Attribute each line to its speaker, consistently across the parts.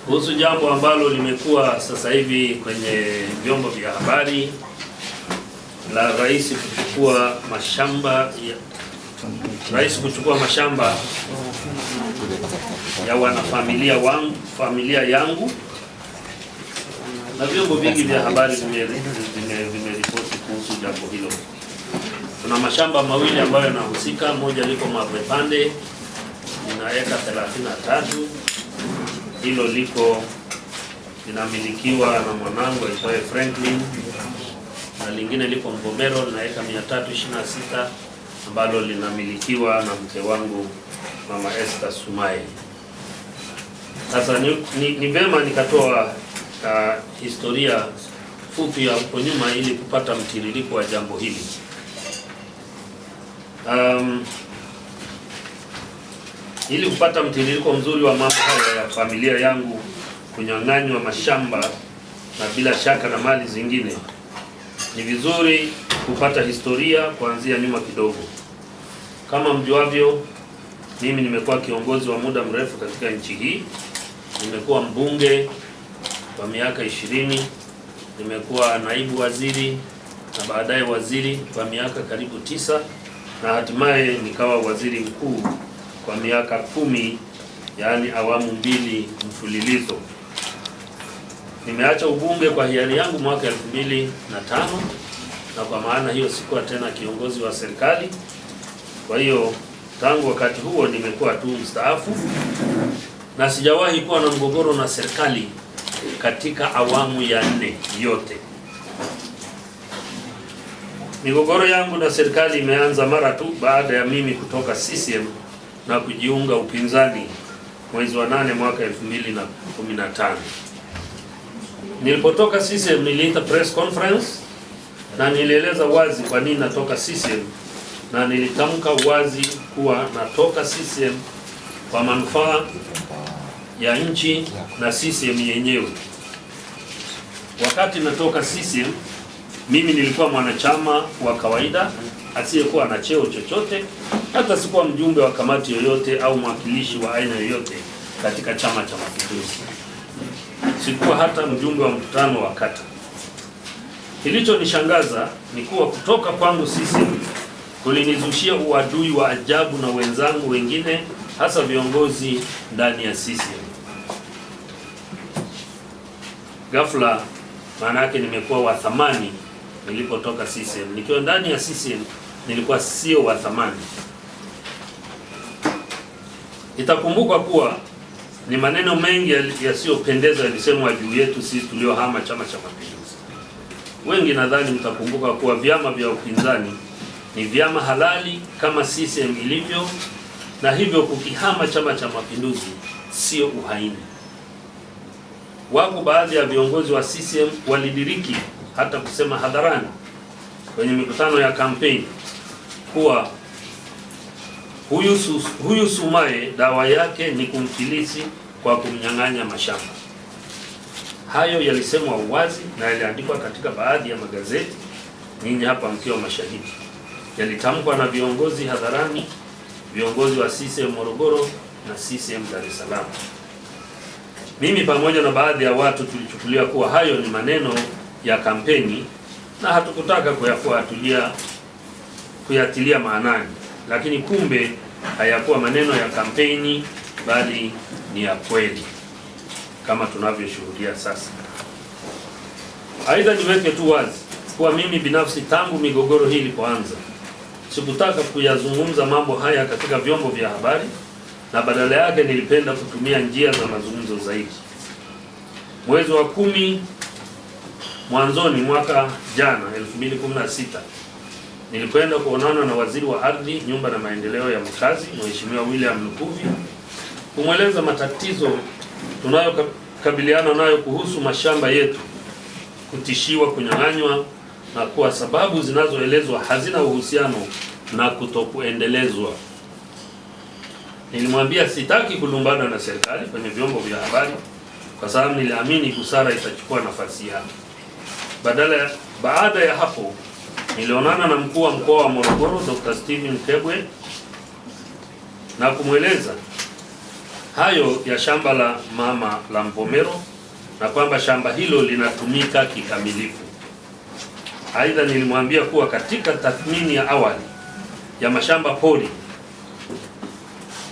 Speaker 1: kuhusu jambo ambalo limekuwa sasa hivi kwenye vyombo vya habari la rais kuchukua mashamba ya familia yangu, na vyombo vingi vya habari vimeripoti kuhusu jambo hilo. Kuna mashamba mawili ambayo yanahusika, moja liko Mabwepande ina eka 33, hilo linamilikiwa na mwanangu aitwaye Franklin, na lingine liko Mvomero na eka 326 ambalo linamilikiwa na mke wangu Mama Esther Sumaye. Sasa ni vema nikatoa historia fupi ya huko nyuma ili kupata mtiririko wa jambo hili. Ili kupata mtiririko mzuri wa mambo haya ya familia yangu kunyang'anywa mashamba na bila shaka na mali zingine, ni vizuri kupata historia kuanzia nyuma kidogo. Kama mjuavyo, mimi nimekuwa kiongozi wa muda mrefu katika nchi hii. Nimekuwa mbunge kwa miaka 20, nimekuwa naibu waziri na baadaye waziri kwa miaka karibu 9, na hatimaye nikawa waziri mkuu kwa miaka 10, yaani awamu 2 mfululizo. Nimeacha ubunge kwa hiari yangu mwaka 2005, na kwa maana hiyo sikuwa tena kiongozi wa serikali. Kwa hiyo tangu wakati huo nimekuwa tu mstaafu, na sijawahi kuwa na mgogoro na serikali katika awamu ya 4 yote. Migogoro yangu na serikali imeanza mara tu baada ya mimi kutoka CCM na kujiunga upinzani mwezi wa 8 mwaka 2015. Nilipotoka CCM niliita press conference na nilieleza wazi kwa nini natoka CCM, na nilitamka wazi kuwa natoka CCM kwa manufaa ya nchi na CCM yenyewe. Wakati natoka CCM, mimi nilikuwa mwanachama wa kawaida asiyekuwa na cheo chochote, hata sikuwa mjumbe wa kamati yoyote au mwakilishi wa aina yoyote katika Chama cha Mapinduzi. Sikuwa hata mjumbe wa mkutano wa kata. Kilichonishangaza ni kuwa kutoka kwangu CCM kulinizushia uadui wa ajabu na wenzangu wengine, hasa viongozi ndani ya CCM. Ghafla maana yake nimekuwa wa thamani nilipotoka CCM. Nikiwa ndani ya CCM nilikuwa sio wa thamani. Itakumbukwa kuwa ni maneno mengi yasiyopendeza yalisemwa juu yetu sisi tuliohama Chama cha Mapinduzi. Wengi nadhani mtakumbuka kuwa vyama vya upinzani ni vyama halali kama CCM ilivyo, na hivyo kukihama Chama cha Mapinduzi sio uhaini. Wako baadhi ya viongozi wa CCM walidiriki hata kusema hadharani kwenye mikutano ya kampeni kuwa huyu Sumaye dawa yake ni kumfilisi kwa kumnyang'anya mashamba. Hayo yalisemwa wazi na yaliandikwa katika baadhi ya magazeti, nyinyi hapa mkiwa mashahidi. Yalitamkwa na viongozi hadharani, viongozi wa CCM Morogoro na CCM Dar es Salaam. Mimi pamoja na baadhi ya watu tulichukulia kuwa hayo ni maneno ya kampeni na hatukutaka kuyatilia maanani, lakini kumbe hayakuwa maneno ya kampeni bali ni ya kweli kama tunavyoshuhudia sasa. Aidha, niweke tu wazi kuwa mimi binafsi tangu migogoro hii ilipoanza sikutaka kuyazungumza mambo haya katika vyombo vya habari, na badala yake nilipenda kutumia njia za mazungumzo zaidi. Mwezi wa 10 mwanzoni mwaka jana 2016 nilikwenda kuonana na waziri wa ardhi, nyumba na maendeleo ya makazi, Mheshimiwa William Lukuvi, kumweleza matatizo tunayokabiliana nayo kuhusu mashamba yetu kutishiwa kunyang'anywa na kuwa sababu zinazoelezwa hazina uhusiano na kutokuendelezwa. Nilimwambia sitaki kulumbana na serikali kwenye vyombo vya habari kwa sababu niliamini busara itachukua nafasi yake. Baada ya hapo nilionana na mkuu wa mkoa wa Morogoro Dr. Stephen Kebwe na kumweleza hayo ya shamba la mama la Mvomero na kwamba shamba hilo linatumika kikamilifu. Aidha, nilimwambia kuwa katika tathmini ya awali ya mashamba pori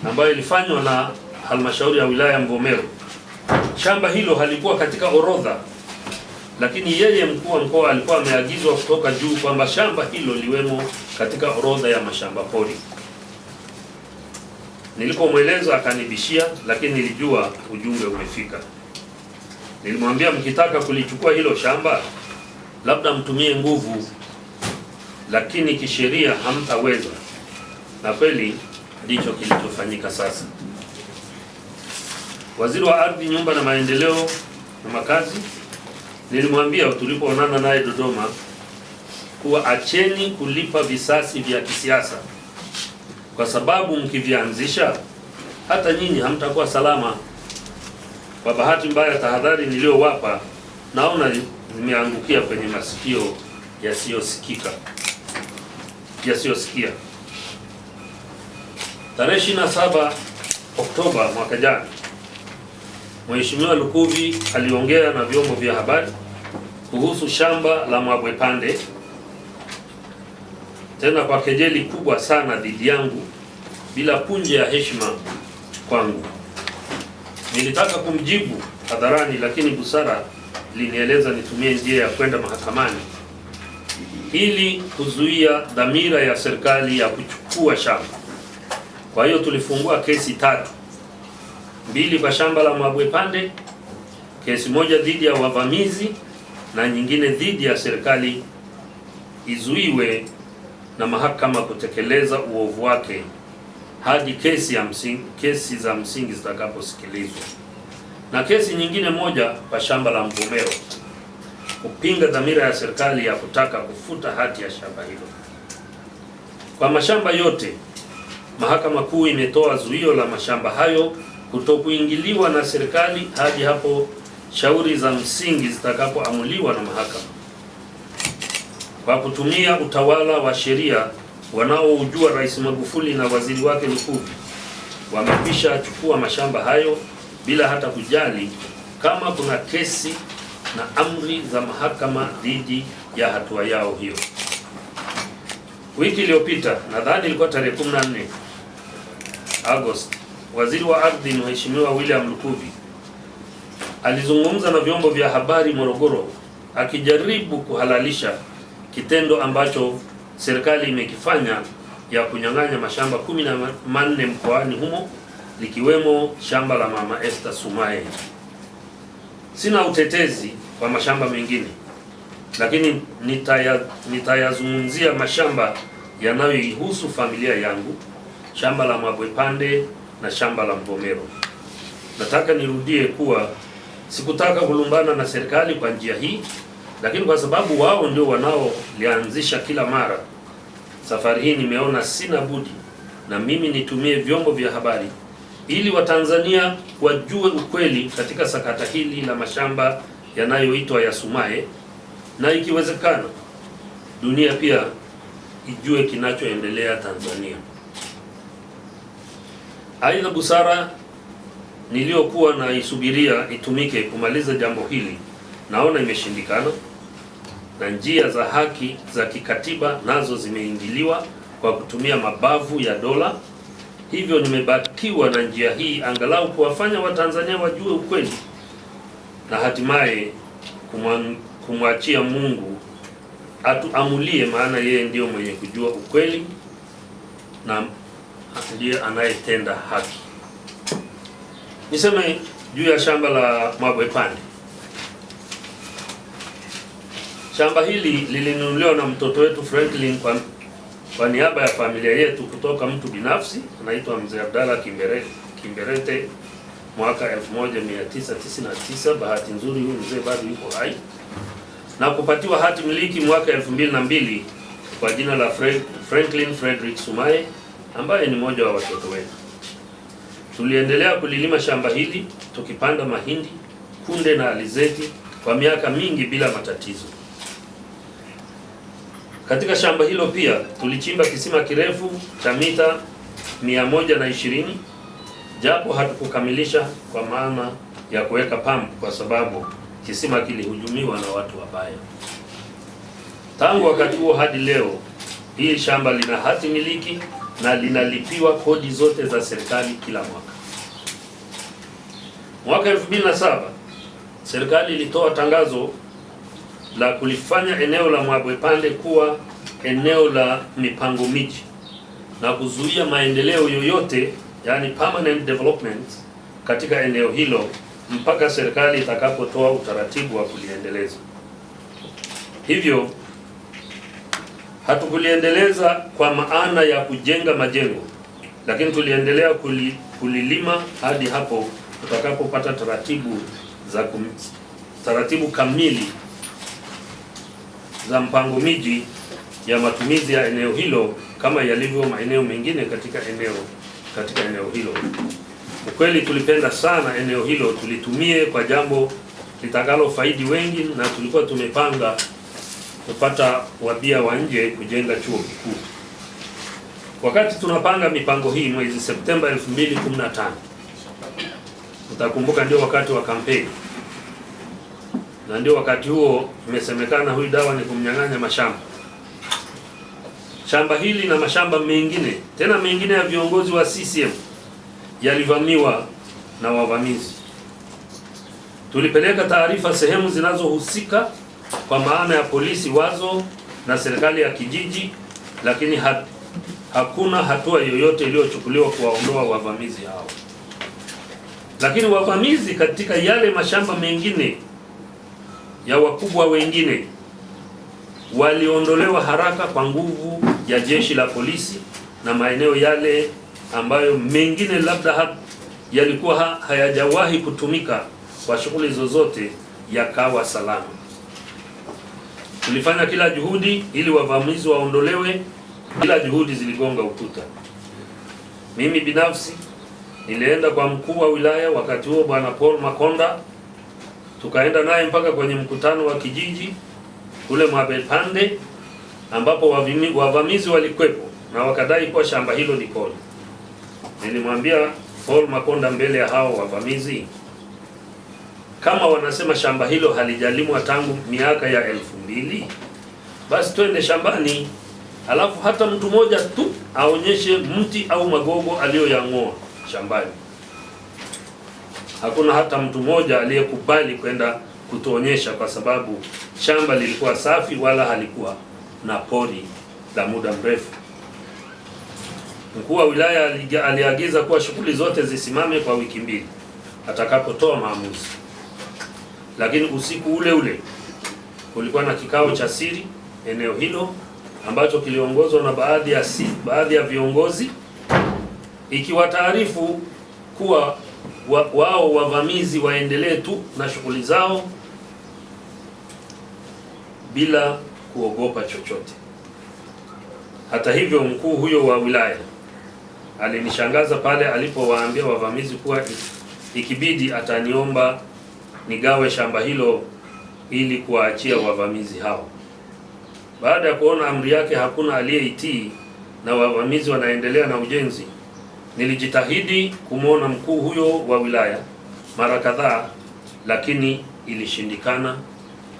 Speaker 1: ambayo ilifanywa na halmashauri ya wilaya ya Mvomero, shamba hilo halikuwa katika orodha, lakini yeye mkuu wa mkoa alikuwa ameagizwa kutoka juu kwamba shamba hilo liwemo katika orodha ya mashamba pori. Nilipomweleza akanibishia, lakini nilijua ujumbe umefika. Nilimwambia mkitaka kulichukua hilo shamba labda mtumie nguvu, lakini kisheria hamtaweza, na kweli ndicho kilichofanyika sasa. Waziri wa Ardhi, Nyumba na Maendeleo na Makazi, nilimwambia tulipoonana naye Dodoma kuwa acheni kulipa visasi vya kisiasa, kwa sababu mkivianzisha hata nyinyi hamtakuwa salama. Kwa bahati mbaya, tahadhari niliyowapa naona zimeangukia kwenye masikio yasiyosikia. Tarehe 27 Oktoba mwaka jana, Mheshimiwa Lukuvi aliongea na vyombo vya habari kuhusu shamba la Mabwepande, tena kwa kejeli kubwa sana dhidi yangu bila punje ya heshima kwangu. Nilitaka kumjibu hadharani, lakini busara linieleza nitumie njia ya kwenda mahakamani ili kuzuia dhamira ya serikali ya kuchukua shamba. Kwa hiyo tulifungua kesi 3, 2 kwa shamba la Mabwepande, kesi moja dhidi ya wavamizi na nyingine dhidi ya serikali izuiwe na mahakama kutekeleza uovu wake hadi kesi za msingi zitakaposikilizwa, na kesi nyingine moja kwa shamba la Mvomero kupinga dhamira ya serikali ya kutaka kufuta hati ya shamba hilo. Kwa mashamba yote, Mahakama Kuu imetoa zuio la mashamba hayo kutokuingiliwa na serikali hadi hapo shauri za msingi zitakapoamuliwa na mahakama. Kwa kutumia utawala wa sheria wanaoujua Rais Magufuli na waziri wake Lukuvi, wamekwisha chukua mashamba hayo bila hata kujali kama kuna kesi na amri za mahakama dhidi ya hatua yao hiyo. Wiki iliyopita, nadhani ilikuwa tarehe 14 Agosti, Waziri wa Ardhi Mheshimiwa William Lukuvi alizungumza na vyombo vya habari Morogoro akijaribu kuhalalisha kitendo ambacho serikali imekifanya ya kunyang'anya mashamba 14 mkoani humo, likiwemo shamba la Mama Esther Sumaye. Sina utetezi kwa mashamba mengine, lakini nitayazungumzia mashamba yanayoihusu familia yangu, shamba la Mabwepande na shamba la Mvomero. Nataka nirudie kuwa sikutaka kulumbana na serikali kwa njia hii, lakini kwa sababu wao ndio wanaolianzisha kila mara, safari hii nimeona sina budi na mimi nitumie vyombo vya habari ili Watanzania wajue ukweli katika sakata hili la mashamba yanayoitwa ya Sumaye, na ikiwezekana dunia pia ijue kinachoendelea Tanzania. Aidha, busara niliyokuwa naisubiria itumike kumaliza jambo hili naona imeshindikana, na njia za haki za kikatiba nazo zimeingiliwa kwa kutumia mabavu ya dola. Hivyo nimebakiwa na njia hii angalau kuwafanya Watanzania wajue ukweli na hatimaye kumwachia Mungu atuamulie, maana yeye ndiyo mwenye kujua ukweli na ndiye anayetenda haki. Niseme juu ya shamba la Mabwepande. Shamba hili lilinunuliwa na mtoto wetu Franklin kwa niaba ya familia yetu kutoka mtu binafsi anaitwa Mzee Abdalla Kimberete mwaka 1999. Bahati nzuri huyu mzee bado yuko hai, na kupatiwa hati miliki mwaka 2002 kwa jina la Franklin Frederick Sumaye ambaye ni mmoja wa watoto wetu. Tuliendelea kulilima shamba hili tukipanda mahindi, kunde na alizeti kwa miaka mingi bila matatizo. Katika shamba hilo pia tulichimba kisima kirefu cha mita 120 japo hatukukamilisha kwa maana ya kuweka pump kwa sababu kisima kilihujumiwa na watu wabaya. Tangu wakati huo hadi leo, hii shamba lina hati miliki na linalipiwa kodi zote za serikali kila mwaka. Mwaka 2007 serikali ilitoa tangazo la kulifanya eneo la Mwabwepande kuwa eneo la mipango miji na kuzuia maendeleo yoyote, yani permanent development, katika eneo hilo mpaka serikali itakapotoa utaratibu wa kuliendeleza. Hivyo hatukuliendeleza kwa maana ya kujenga majengo, lakini tuliendelea kulilima hadi hapo tutakapopata taratibu kamili za mpango miji ya matumizi ya eneo hilo kama yalivyo maeneo mengine katika eneo hilo. Ukweli tulipenda sana eneo hilo tulitumie kwa jambo litakalo faidi wengi, na tulikuwa tumepanga kupata wabia wa nje kujenga chuo kikuu. Wakati tunapanga mipango hii mwezi Septemba 2015, utakumbuka ndio wakati wa kampeni, na ndio wakati huo imesemekana huyu dawa ni kumnyang'anya mashamba. Shamba hili na mashamba mengine tena mengine ya viongozi wa CCM yalivamiwa na wavamizi. Tulipeleka taarifa sehemu zinazohusika kwa maana ya polisi wazo na serikali ya kijiji, lakini hakuna hatua yoyote iliyochukuliwa kuwaondoa wavamizi hao. Lakini wavamizi katika yale mashamba mengine ya wakubwa wengine waliondolewa haraka kwa nguvu ya jeshi la polisi, na maeneo yale ambayo mengine labda yalikuwa hayajawahi kutumika kwa shughuli zozote yakawa salama. Tulifanya kila juhudi ili wavamizi waondolewe, kila juhudi ziligonga ukuta. Mimi binafsi nilienda kwa mkuu wa wilaya wakati huo Bwana Paul Makonda, tukaenda naye mpaka kwenye mkutano wa kijiji kule Mwabwepande ambapo wavamizi walikwepo na wakadai kuwa shamba hilo ni pori. Nilimwambia Paul Makonda mbele ya hao wavamizi, kama wanasema shamba hilo halijalimwa tangu miaka ya 2000, basi twende shambani, alafu hata mtu mmoja tu aonyeshe mti au magogo aliyoyang'oa shambani. Hakuna hata mtu mmoja aliyekubali kwenda kutuonyesha, kwa sababu shamba lilikuwa safi wala halikuwa na pori la muda mrefu. Mkuu wa wilaya aliagiza kuwa shughuli zote zisimame kwa wiki 2 atakapotoa maamuzi. Lakini usiku ule ule kulikuwa na kikao cha siri eneo hilo ambacho kiliongozwa na baadhi ya viongozi, ikiwataarifu kuwa wao wavamizi waendelee tu na shughuli zao bila kuogopa chochote. Hata hivyo, mkuu huyo wa wilaya alinishangaza pale alipowaambia wavamizi kuwa ikibidi ataniomba nigawe shamba hilo ili kuwaachia wavamizi hao. Baada ya kuona amri yake hakuna aliyeitii na wavamizi wanaendelea na ujenzi, nilijitahidi kumwona mkuu huyo wa wilaya mara kadhaa, lakini ilishindikana.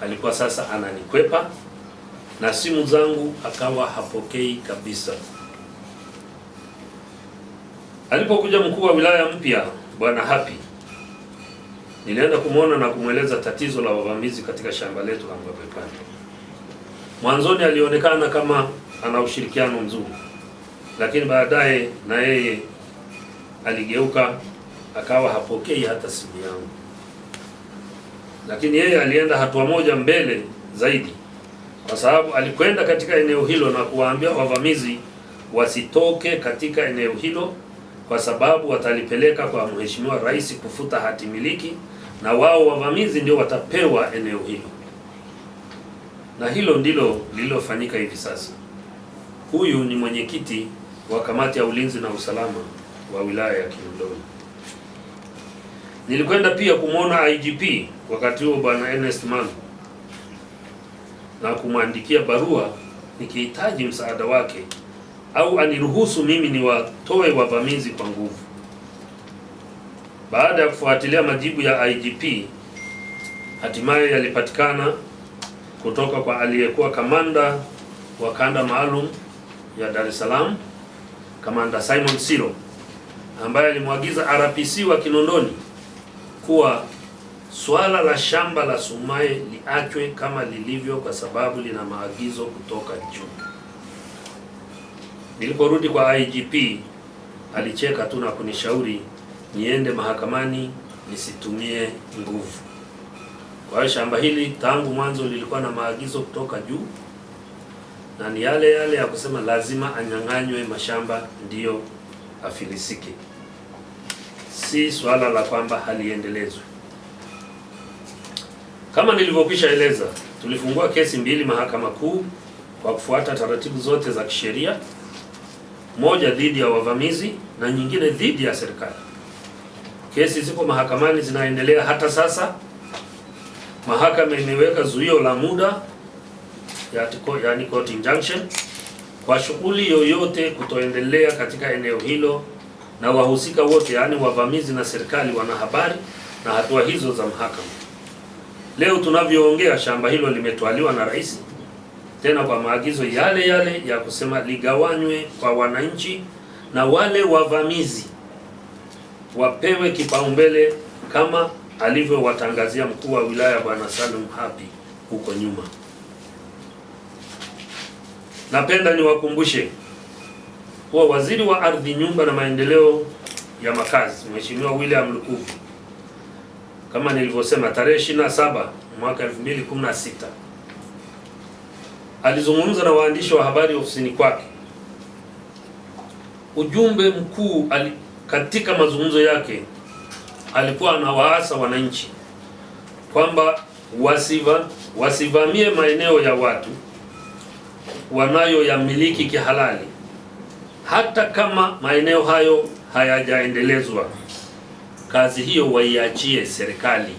Speaker 1: Alikuwa sasa ananikwepa na simu zangu akawa hapokei kabisa. Alipokuja mkuu wa wilaya mpya Bwana Happy, nilienda kumwona na kumweleza tatizo la wavamizi katika shamba letu la Mwabwepande. Mwanzoni alionekana kama ana ushirikiano mzuri, lakini baadaye na yeye aligeuka akawa hapokei hata simu yangu. Lakini yeye alienda hatua moja mbele zaidi, kwa sababu alikwenda katika eneo hilo na kuwaambia wavamizi wasitoke katika eneo hilo, kwa sababu watalipeleka kwa Mheshimiwa Rais kufuta hati miliki, na wao wavamizi ndio watapewa eneo hilo. Na hilo ndilo lililofanyika hivi sasa. Huyu ni mwenyekiti wa kamati ya ulinzi na usalama wa wilaya ya Kinondoni. Nilikwenda pia kumwona IGP wakati huo Bwana Ernest Manu na kumwandikia barua nikihitaji msaada wake au aniruhusu mimi niwatoe wavamizi kwa nguvu. Baada ya kufuatilia majibu ya IGP, hatimaye yalipatikana kutoka kwa aliyekuwa kamanda wa kanda maalum ya Dar es Salaam, Kamanda Simon Siro, ambaye alimwagiza RPC wa Kinondoni kuwa swala la shamba la Sumaye liachwe kama lilivyo kwa sababu lina maagizo kutoka juu. Niliporudi kwa IGP, alicheka tu na kunishauri niende mahakamani nisitumie nguvu. Kwa hiyo shamba hili tangu mwanzo lilikuwa na maagizo kutoka juu, na ni yale yale ya kusema lazima anyang'anywe mashamba ndiyo afilisike, si swala la kwamba haliendelezwe. Kama nilivyokwisha eleza, tulifungua kesi mbili Mahakama Kuu kwa kufuata taratibu zote za kisheria, moja dhidi ya wavamizi na nyingine dhidi ya serikali. Kesi zipo mahakamani zinaendelea hata sasa. Mahakama imeweka zuio la muda, yani court injunction, kwa shughuli yoyote kutoendelea katika eneo hilo, na wahusika wote, yani wavamizi na serikali, wana habari na hatua hizo za mahakama. Leo tunavyoongea, shamba hilo limetwaliwa na rais, tena kwa maagizo yale yale ya kusema ligawanywe kwa wananchi, na wale wavamizi wapewe kipaumbele kama alivyowatangazia mkuu wa wilaya Bwana Salum Hapi huko nyuma. Napenda niwakumbushe kuwa Waziri wa Ardhi, Nyumba na Maendeleo ya Makazi, Mheshimiwa William Lukuvi, kama nilivyosema, tarehe 27 mwaka 2016 alizungumza na waandishi wa habari ofisini kwake. Ujumbe mkuu katika mazungumzo yake alikuwa anawaasa wananchi kwamba wasivamie maeneo ya watu wanayoyamiliki kihalali, hata kama maeneo hayo hayajaendelezwa. Kazi hiyo waiachie serikali.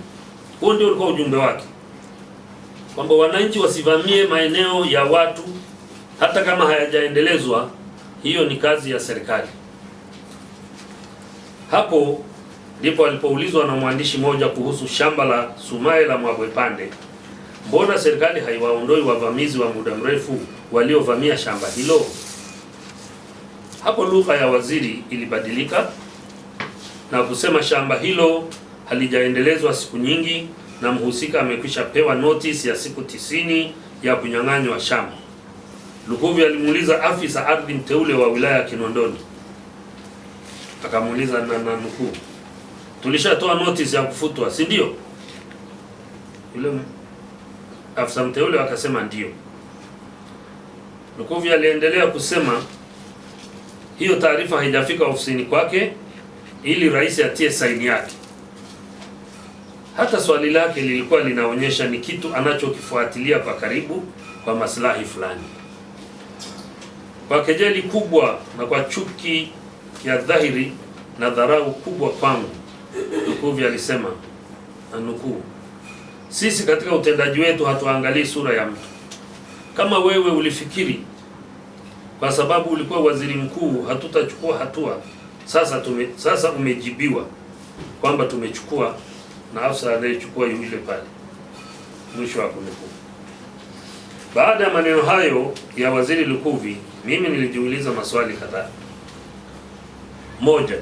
Speaker 1: Huo ndio ulikuwa ujumbe wake, kwamba wananchi wasivamie maeneo ya watu hata kama hayajaendelezwa. Hiyo ni kazi ya serikali. Hapo ndipo alipoulizwa na mwandishi mmoja kuhusu shamba la Sumaye la Mwabwepande, mbona serikali haiwaondoi wavamizi wa muda mrefu waliovamia shamba hilo? Hapo lugha ya waziri ilibadilika na kusema shamba hilo halijaendelezwa siku nyingi na mhusika amekwisha pewa notice ya siku 90 ya kunyang'anywa shamba. Lukuvi alimuuliza afisa ardhi mteule wa wilaya ya Kinondoni, akamuuliza na nukuu, tulishatoa notice ya kufutwa, si ndio? Yule afisa mteule akasema ndio. Lukuvi aliendelea kusema hiyo taarifa haijafika ofisini kwake ili rais atie saini yake. Hata swali lake lilikuwa linaonyesha ni kitu anachokifuatilia kwa karibu kwa maslahi fulani. Kwa kejeli kubwa na kwa chuki ya dhahiri na dharau kubwa kwangu, Lukuvi alisema, nukuu, sisi katika utendaji wetu hatuangalii sura ya mtu. Kama wewe ulifikiri kwa sababu ulikuwa waziri mkuu hatutachukua hatua, sasa umejibiwa kwamba tumechukua, na afisa anayechukua yule pale. Mwisho wa kunukuu. Baada ya maneno hayo ya waziri Lukuvi, mimi nilijiuliza maswali kadhaa. Moja,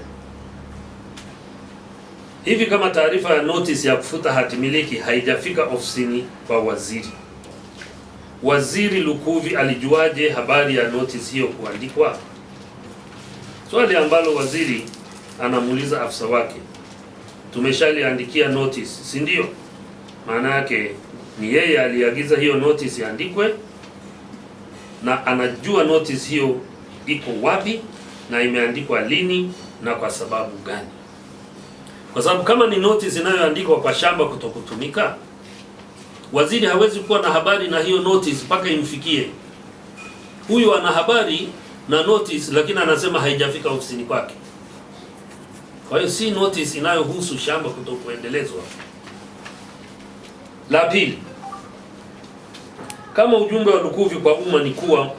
Speaker 1: hivi kama taarifa ya notice ya kufuta hatimiliki haijafika ofisini kwa waziri, Waziri Lukuvi alijuaje habari ya notice hiyo kuandikwa? Swali ambalo waziri anamuuliza afisa wake. Tumeshaliandikia notice, si ndio? Maana yake ni yeye aliagiza hiyo notice iandikwe, na anajua notice hiyo iko wapi na imeandikwa lini na kwa sababu gani. Kwa sababu kama ni notice inayoandikwa kwa shamba kutokutumika, waziri hawezi kuwa na habari na hiyo notice mpaka imfikie. Huyu ana habari na notice lakini anasema haijafika ofisini kwake. Kwa hiyo si notice inayohusu shamba kutokuendelezwa. La pili, kama ujumbe wa Lukuvi kwa umma ni kuwa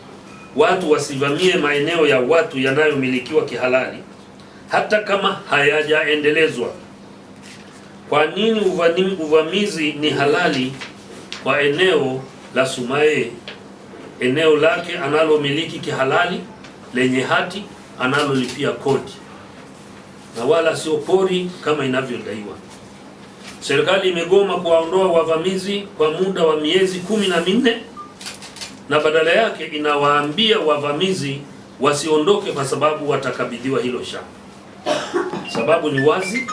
Speaker 1: watu wasivamie maeneo ya watu yanayomilikiwa kihalali hata kama hayajaendelezwa, kwa nini uvamizi ni halali kwa eneo la Sumaye, eneo lake analomiliki kihalali lenye hati analolipia kodi na wala sio pori kama inavyodaiwa. Serikali imegoma kuwaondoa wavamizi kwa muda wa miezi 14 na badala yake inawaambia wavamizi wasiondoke kwa sababu watakabidhiwa hilo shamba. Sababu ni wazi,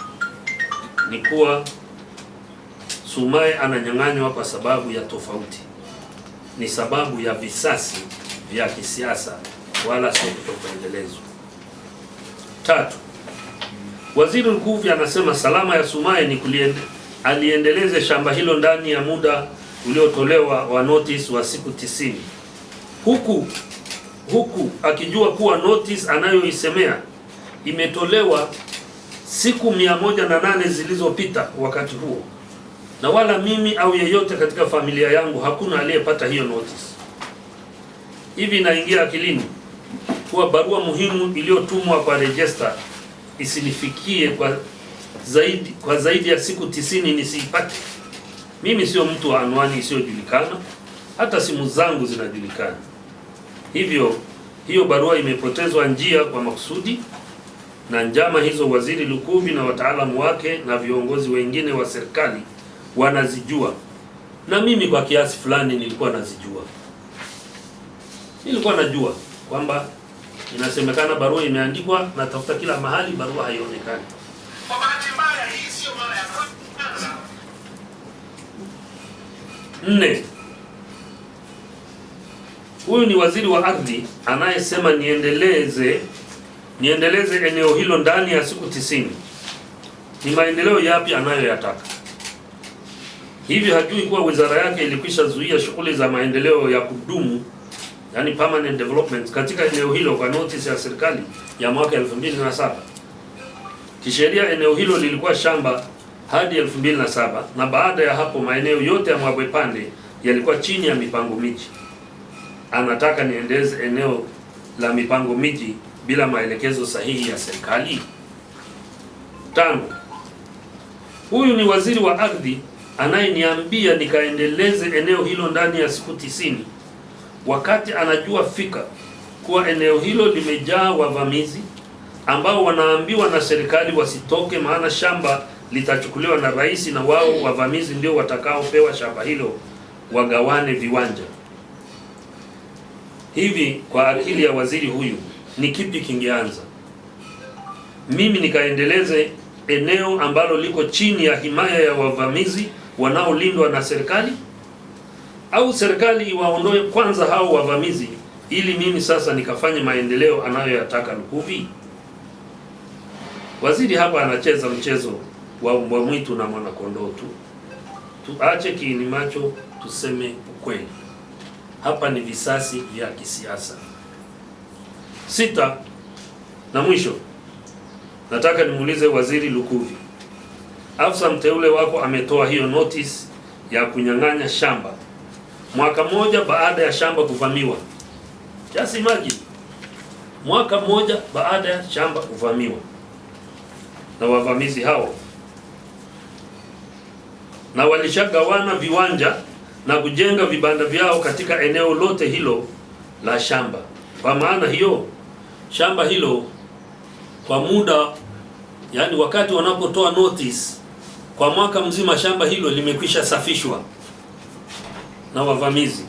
Speaker 1: ni kuwa Sumaye ananyang'anywa kwa sababu ya tofauti, ni sababu ya visasi vya kisiasa wala sio kutokuendelezwa. 3. Waziri Lukuvi anasema salama ya Sumaye ni aliendeleze shamba hilo ndani ya muda uliotolewa wa notice wa siku 90, huku akijua kuwa notice anayoisemea imetolewa siku 108 zilizopita wakati huo, na wala mimi au yeyote katika familia yangu hakuna aliyepata hiyo notice. Hivi inaingia akilini kuwa barua muhimu iliyotumwa kwa register isinifikie kwa zaidi ya siku 90 nisiipate? Mimi sio mtu wa anwani isiyojulikana, hata simu zangu zinajulikana. Hivyo hiyo barua imepotezwa njia kwa makusudi, na njama hizo Waziri Lukuvi na wataalamu wake na viongozi wengine wa serikali wanazijua, na mimi kwa kiasi fulani nilikuwa nazijua. Nilikuwa najua kwamba inasemekana barua imeandikwa, na tafuta kila mahali, barua haionekani.
Speaker 2: Kwa bahati mbaya hii sio mara ya kwanza.
Speaker 1: 4. Huyu ni waziri wa ardhi anayesema niendeleze eneo hilo ndani ya siku 90. Ni maendeleo yapi anayoyataka? Hivi hajui kuwa wizara yake ilikwisha zuia shughuli za maendeleo ya kudumu, yani permanent development, katika eneo hilo kwa notice ya serikali ya mwaka 2007. Kisheria eneo hilo lilikuwa shamba hadi 2007, na baada ya hapo maeneo yote ya Mwabwepande yalikuwa chini ya mipango miji. Anataka niendeze eneo la mipango miji bila maelekezo sahihi ya serikali? 5. Huyu ni waziri wa ardhi anayeniambia nikaendeleze eneo hilo ndani ya siku 90, wakati anajua fika kuwa eneo hilo limejaa wavamizi ambao wanaambiwa na serikali wasitoke, maana shamba litachukuliwa na rais, na wao wavamizi ndio watakaopewa shamba hilo wagawane viwanja. Hivi kwa akili ya waziri huyu ni kipi kingeanza? Mimi nikaendeleze eneo ambalo liko chini ya himaya ya wavamizi wanaolindwa na serikali, au serikali iwaondoe kwanza hao wavamizi ili mimi sasa nikafanye maendeleo anayoyataka Lukuvi? Waziri hapa anacheza mchezo wa mbwa mwitu na mwanakondoo tu. Tuache kiini macho, tuseme ukweli. Hapa ni visasi vya kisiasa. 6. Na mwisho, nataka nimuulize Waziri Lukuvi, afisa mteule wako ametoa hiyo notice ya kunyang'anya shamba mwaka mmoja baada ya shamba kuvamiwa. Just imagine, mwaka mmoja baada ya shamba kuvamiwa na wavamizi hao, na walishagawana viwanja na kujenga vibanda vyao katika eneo lote hilo la shamba. Kwa maana hiyo shamba hilo kwa muda, yani wakati wanapotoa notice, kwa mwaka mzima shamba hilo limekwisha safishwa na wavamizi.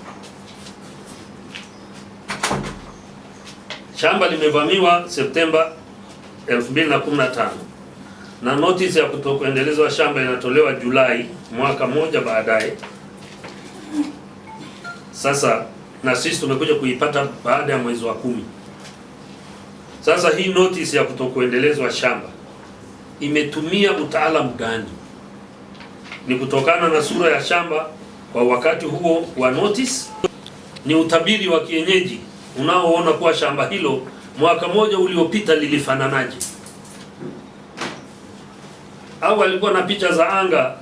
Speaker 1: Shamba limevamiwa Septemba 2015 na notice ya kutokuendelezwa shamba inatolewa Julai, mwaka mmoja baadaye. Sasa na sisi tumekuja kuipata baada ya mwezi wa 10. Sasa hii notice ya kutokuendelezwa shamba imetumia utaalamu gani? Ni kutokana na sura ya shamba kwa wakati huo wa notice? Ni utabiri wa kienyeji unaoona kuwa shamba hilo mwaka mmoja uliopita lilifananaje? Au alikuwa na picha za anga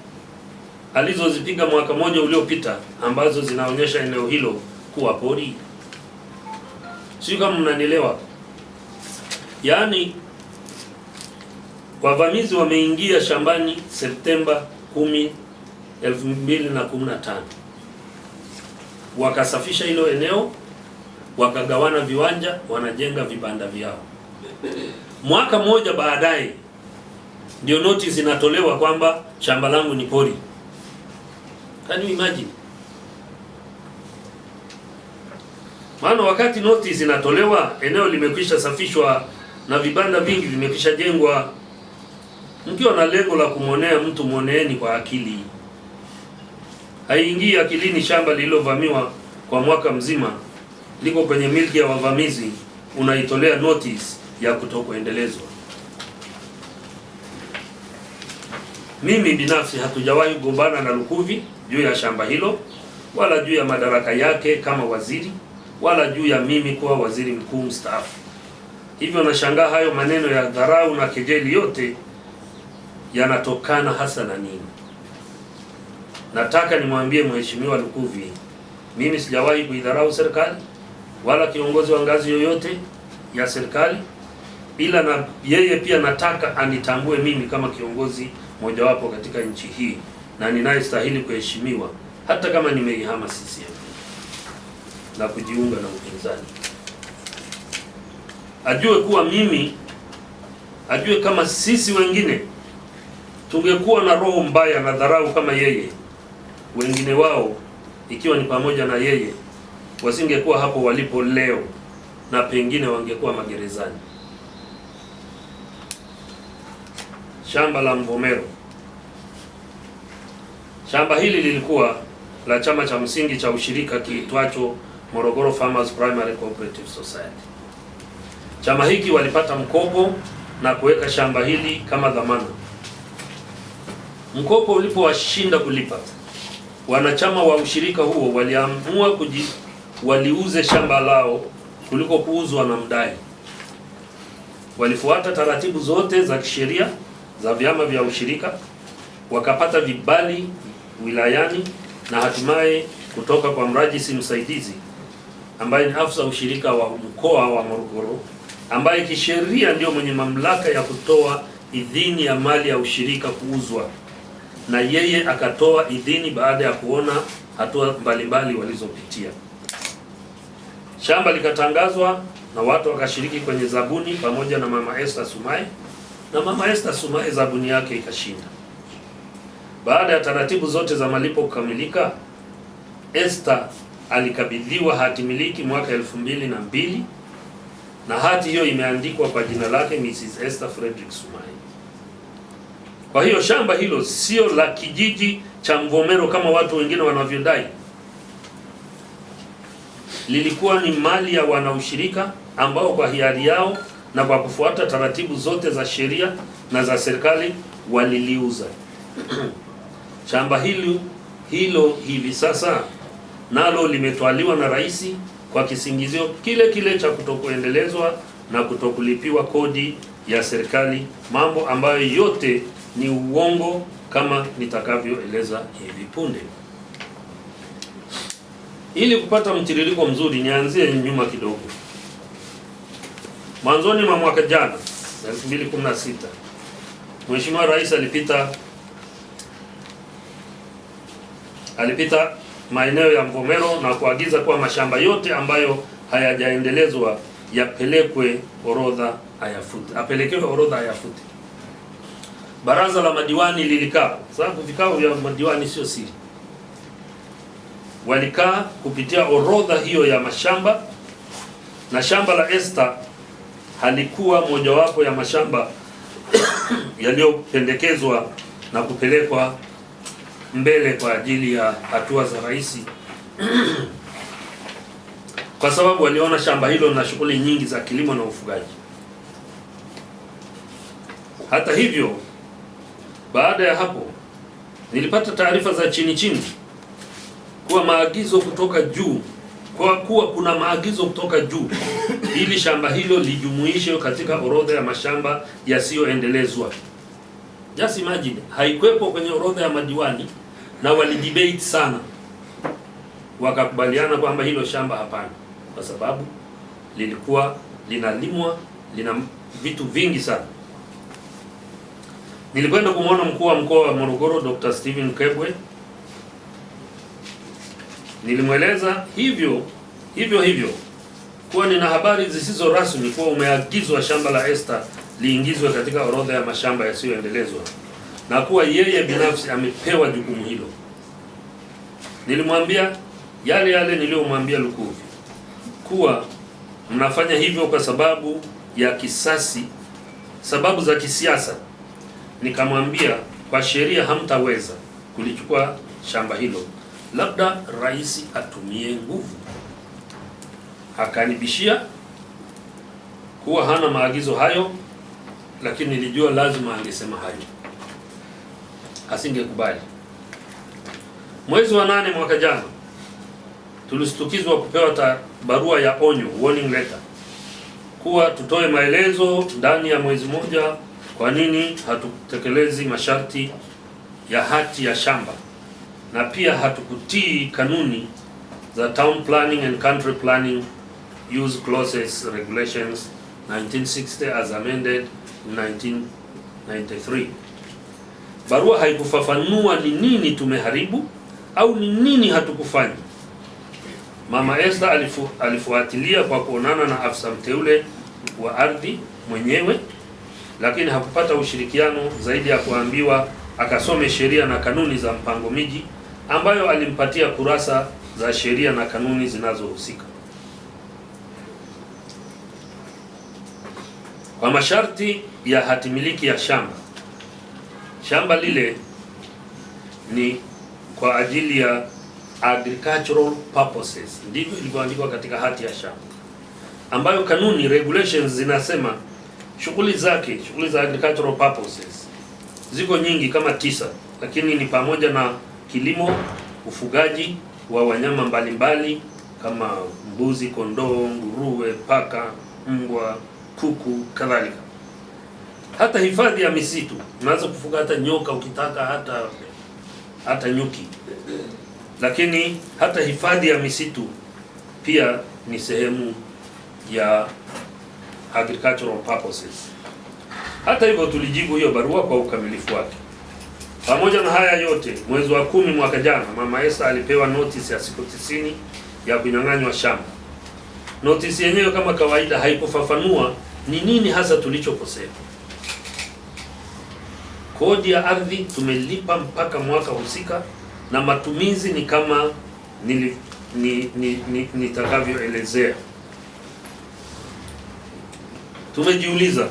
Speaker 1: alizozipiga mwaka mmoja uliopita ambazo zinaonyesha eneo hilo kuwa pori? Sio kama mnanielewa. Yaani Wavamizi wameingia shambani Septemba 10, 2015. Wakasafisha hilo eneo, wakagawana viwanja, wanajenga vibanda vyao. Mwaka mmoja baadaye ndio notice inatolewa kwamba shamba langu ni pori. Can you imagine? Maana wakati notice inatolewa, eneo limekwisha safishwa na vibanda vingi vimekwisha jengwa. Mkiwa na lengo la kumonea mtu, moneeni kwa akili. Haingii akilini shamba lililovamiwa kwa mwaka mzima liko kwenye milki ya wavamizi, unaitolea notice ya kutokuendelezwa. Mimi binafsi hatujawahi kugombana na Lukuvi juu ya shamba hilo, wala juu ya madaraka yake kama waziri, wala juu ya mimi kuwa waziri mkuu mstaafu. Hivyo nashangaa hayo maneno ya dharau na kejeli yote yanatokana hasa na nini? Nataka nimwambie Mheshimiwa Lukuvi, mimi sijawahi kuidharau serikali wala kiongozi wa ngazi yoyote ya serikali, ila na yeye pia nataka anitambue mimi kama kiongozi mojawapo katika nchi hii na ninayestahili kuheshimiwa, hata kama nimeihama CCM na kujiunga na upinzani. Ajue kuwa mimi, ajue kama sisi wengine tungekuwa na roho mbaya na dharau kama yeye, wengine wao ikiwa ni pamoja na yeye wasingekuwa hapo walipo leo, na pengine wangekuwa magerezani. Shamba la Mvomero. Shamba hili lilikuwa la chama cha msingi cha ushirika kiitwacho Morogoro Farmers Primary Cooperative Society. Chama hiki walipata mkopo na kuweka shamba hili kama dhamana. Mkopo ulipowashinda kulipa, wanachama wa ushirika huo waliamua waliuze shamba lao kuliko kuuzwa na mdai. Walifuata taratibu zote za kisheria za vyama vya ushirika, wakapata vibali wilayani na hatimaye kutoka kwa mrajisi msaidizi ambaye ni afisa ushirika wa mkoa wa Morogoro, ambaye kisheria ndio mwenye mamlaka ya kutoa idhini ya mali ya ushirika kuuzwa, na yeye akatoa idhini baada ya kuona hatua mbalimbali walizopitia. Shamba likatangazwa na watu wakashiriki kwenye zabuni pamoja na Mama Esther Sumaye, na Mama Esther Sumaye zabuni yake ikashinda. Baada ya taratibu zote za malipo kukamilika, Esther alikabidhiwa hati miliki mwaka 2002 na hati hiyo imeandikwa kwa jina lake Mrs. Esther Frederick Sumaye. Kwa hiyo shamba hilo sio la kijiji cha Mvomero kama watu wengine wanavyodai. Lilikuwa ni mali ya wanaushirika ambao kwa hiari yao na kwa kufuata taratibu zote za sheria na za serikali waliliuza. Shamba hilo hivi sasa nalo limetwaliwa na rais kwa kisingizio kile kile cha kutokuendelezwa na kutokulipiwa kodi ya serikali, mambo ambayo yote ni uongo kama nitakavyoeleza hivi punde. Ili kupata mtiririko mzuri, nianzie nyuma kidogo. Mwanzoni mwa mwaka jana 2016, Mheshimiwa Rais alipita maeneo ya Mvomero na kuagiza kuwa mashamba yote ambayo hayajaendelezwa yapelekwe orodha apelekewe orodha ayafute. Baraza la madiwani lilikaa, sababu vikao vya madiwani sio siri. Walikaa kupitia orodha hiyo ya mashamba, na shamba la Esther halikuwa mojawapo ya mashamba yaliyopendekezwa na kupelekwa mbele kwa ajili ya hatua za rais kwa sababu waliona shamba hilo na shughuli nyingi za kilimo na ufugaji. Hata hivyo, baada ya hapo nilipata taarifa za chini kuwa maagizo kutoka juu, kuwa kuna maagizo kutoka juu ili shamba hilo lijumuishwe katika orodha ya mashamba yasiyoendelezwa. Just imagine, haikuwepo kwenye orodha ya madiwani na walidebate sana, wakakubaliana kwamba hilo shamba hapana, kwa sababu lilikuwa linalimwa, lina vitu vingi sana. Nilikwenda kumwona mkuu wa mkoa wa Morogoro Dr. Steven Kebwe. Nilimweleza hivyo kuwa nina habari zisizo rasmi kuwa umeagizwa shamba la Ester liingizwe katika orodha ya mashamba yasiyoendelezwa na kuwa yeye binafsi amepewa jukumu hilo. Nilimwambia yale niliyomwambia Lukuvi, kuwa mnafanya hivyo kwa sababu ya kisasi, sababu za kisiasa. Nikamwambia kwa sheria hamtaweza kulichukua shamba hilo, labda rais atumie nguvu. Akanibishia kuwa hana maagizo hayo, lakini nilijua lazima angesema hayo, asingekubali. Mwezi wa 8 mwaka jana tulistukizwa kupewa barua ya onyo, warning letter, kuwa tutoe maelezo ndani ya mwezi mmoja kwa nini hatutekelezi masharti ya hati ya shamba, na pia hatukutii kanuni za Town Planning and Country Planning Use Clauses Regulations 1960 as amended in 1993. Barua haikufafanua ni nini tumeharibu au ni nini hatukufanya. Mama Ester alifuatilia kwa kuonana na afisa mteule wa ardhi mwenyewe, lakini hakupata ushirikiano zaidi ya kuambiwa akasome sheria na kanuni za mpango miji, ambayo alimpatia kurasa za sheria na kanuni zinazohusika. Kwa masharti ya hatimiliki ya shamba lile ni kwa ajili ya agricultural purposes, ndivyo ilivyoandikwa katika hati ya shamba, ambayo kanuni regulations zinasema shughuli za agricultural purposes ziko nyingi kama 9, lakini ni pamoja na kilimo, ufugaji wa wanyama mbalimbali kama mbuzi, kondoo, nguruwe, paka, mbwa, kuku kadhalika. Hata hifadhi ya misitu, unaweza kufuga hata nyoka ukitaka, hata nyuki. Lakini hata hifadhi ya misitu pia ni sehemu ya agricultural purposes. Hata hivyo tulijibu hiyo barua kwa ukamilifu wake. Pamoja na haya yote, mwezi wa 10 mwaka jana, Mama Ester alipewa notice ya siku 90 ya kunyang'anywa shamba. Notice yenyewe kama kawaida haikufafanua ni nini hasa tulichokosea. Kodi ya ardhi tumelipa mpaka mwaka husika, na matumizi ni kama nitakavyoelezea. Tumejiuliza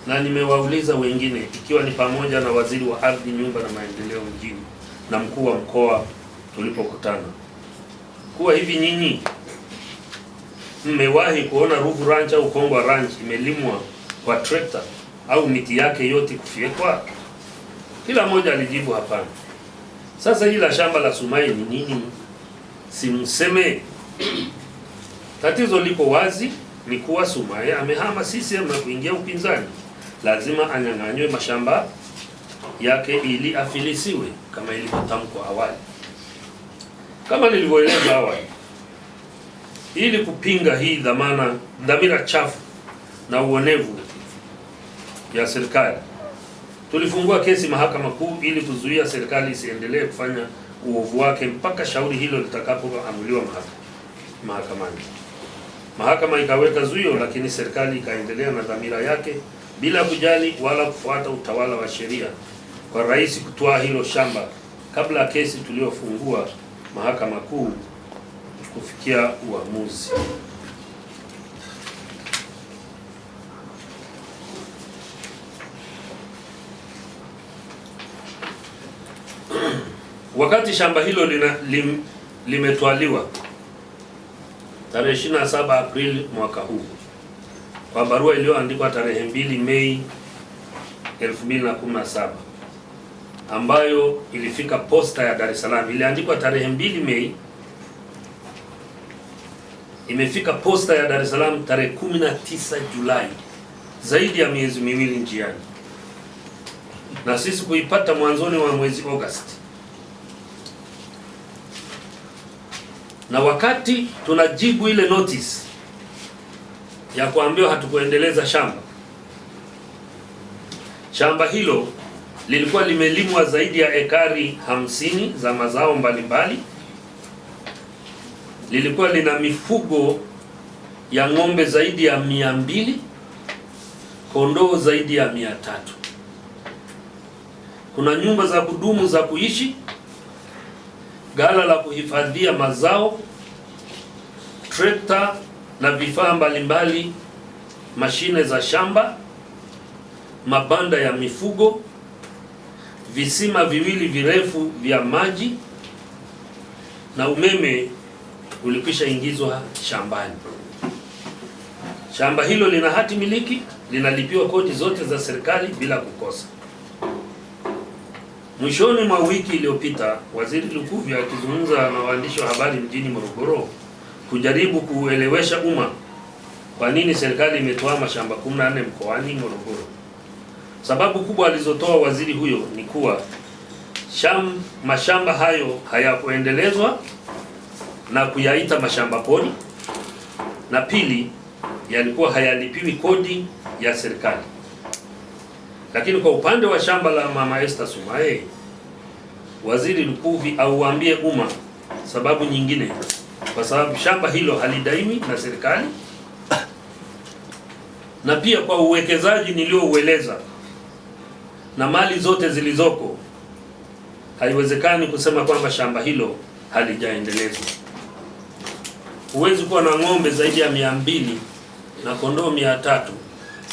Speaker 1: na nimewauliza wengine, ikiwa ni pamoja na waziri wa ardhi, nyumba na maendeleo mjini na mkuu wa mkoa tulipokutana, kuwa hivi nyinyi mmewahi kuona Ruvu Ranch au Kongwa Ranch imelimwa kwa trekta au miti yake yote kufyekwa? Kila mmoja alijibu hapana. Sasa hili la shamba la Sumaye ni nini? Simseme. Tatizo liko wazi, ni kuwa Sumaye amehama CCM na kuingia upinzani. Lazima anyang'anywe mashamba yake ili afilisiwe kama ilivyotamkwa awali. Kama nilivyoeleza awali, ili kupinga hii dhamira chafu na uonevu ya serikali, tulifungua kesi Mahakama Kuu ili kuzuia serikali isiendelee kufanya uovu wake mpaka shauri hilo litakapoamuliwa mahakamani. Mahakama ikaweka zuio, lakini serikali ikaendelea na dhamira yake bila kujali wala kufuata utawala wa sheria kwa rais kutwaa hilo shamba kabla kesi tuliyofungua Mahakama Kuu kufikia uamuzi. Wakati shamba hilo limetwaliwa tarehe 27 Aprili mwaka huu kwa barua iliyoandikwa tarehe 2 Mei 2017 ambayo ilifika posta ya Dar es Salaam. Iliandikwa tarehe 2 Mei, imefika posta ya Dar es Salaam tarehe 19 Julai, zaidi ya miezi miwili njiani, na sisi kuipata mwanzoni wa mwezi Agosti. Na wakati tunajibu ile notice ya kuambiwa hatukuendeleza shamba, Shamba hilo lilikuwa limelimwa zaidi ya ekari 50 za mazao mbalimbali. Lilikuwa lina mifugo ya ng'ombe zaidi ya 200, kondoo zaidi ya 300. Kuna nyumba za kudumu za kuishi, ghala la kuhifadhia mazao, trekta na vifaa mbalimbali, mashine za shamba, mabanda ya mifugo, visima viwili virefu vya maji, na umeme ulikwisha ingizwa shambani. Shamba hilo lina hati miliki, linalipiwa kodi zote za serikali bila kukosa. Mwishoni mwa wiki iliyopita, Waziri Lukuvi akizungumza na waandishi wa habari mjini Morogoro kujaribu kuelewesha umma kwa nini serikali imetoa mashamba 14 mkoani Morogoro. Sababu kubwa alizotoa waziri huyo ni kuwa mashamba hayo hayakuendelezwa na kuyaita mashamba pori, na pili, yalikuwa hayalipiwi kodi ya serikali. Lakini kwa upande wa shamba la Mama Esther Sumaye, Waziri Lukuvi auambie umma sababu nyingine, kwa sababu shamba hilo halidaimi na serikali, na pia kwa uwekezaji nilioueleza na mali zote zilizoko, haiwezekani kusema kwamba shamba hilo halijaendelezwa. Huwezi kuwa na ng'ombe zaidi ya 200 na kondoo 300,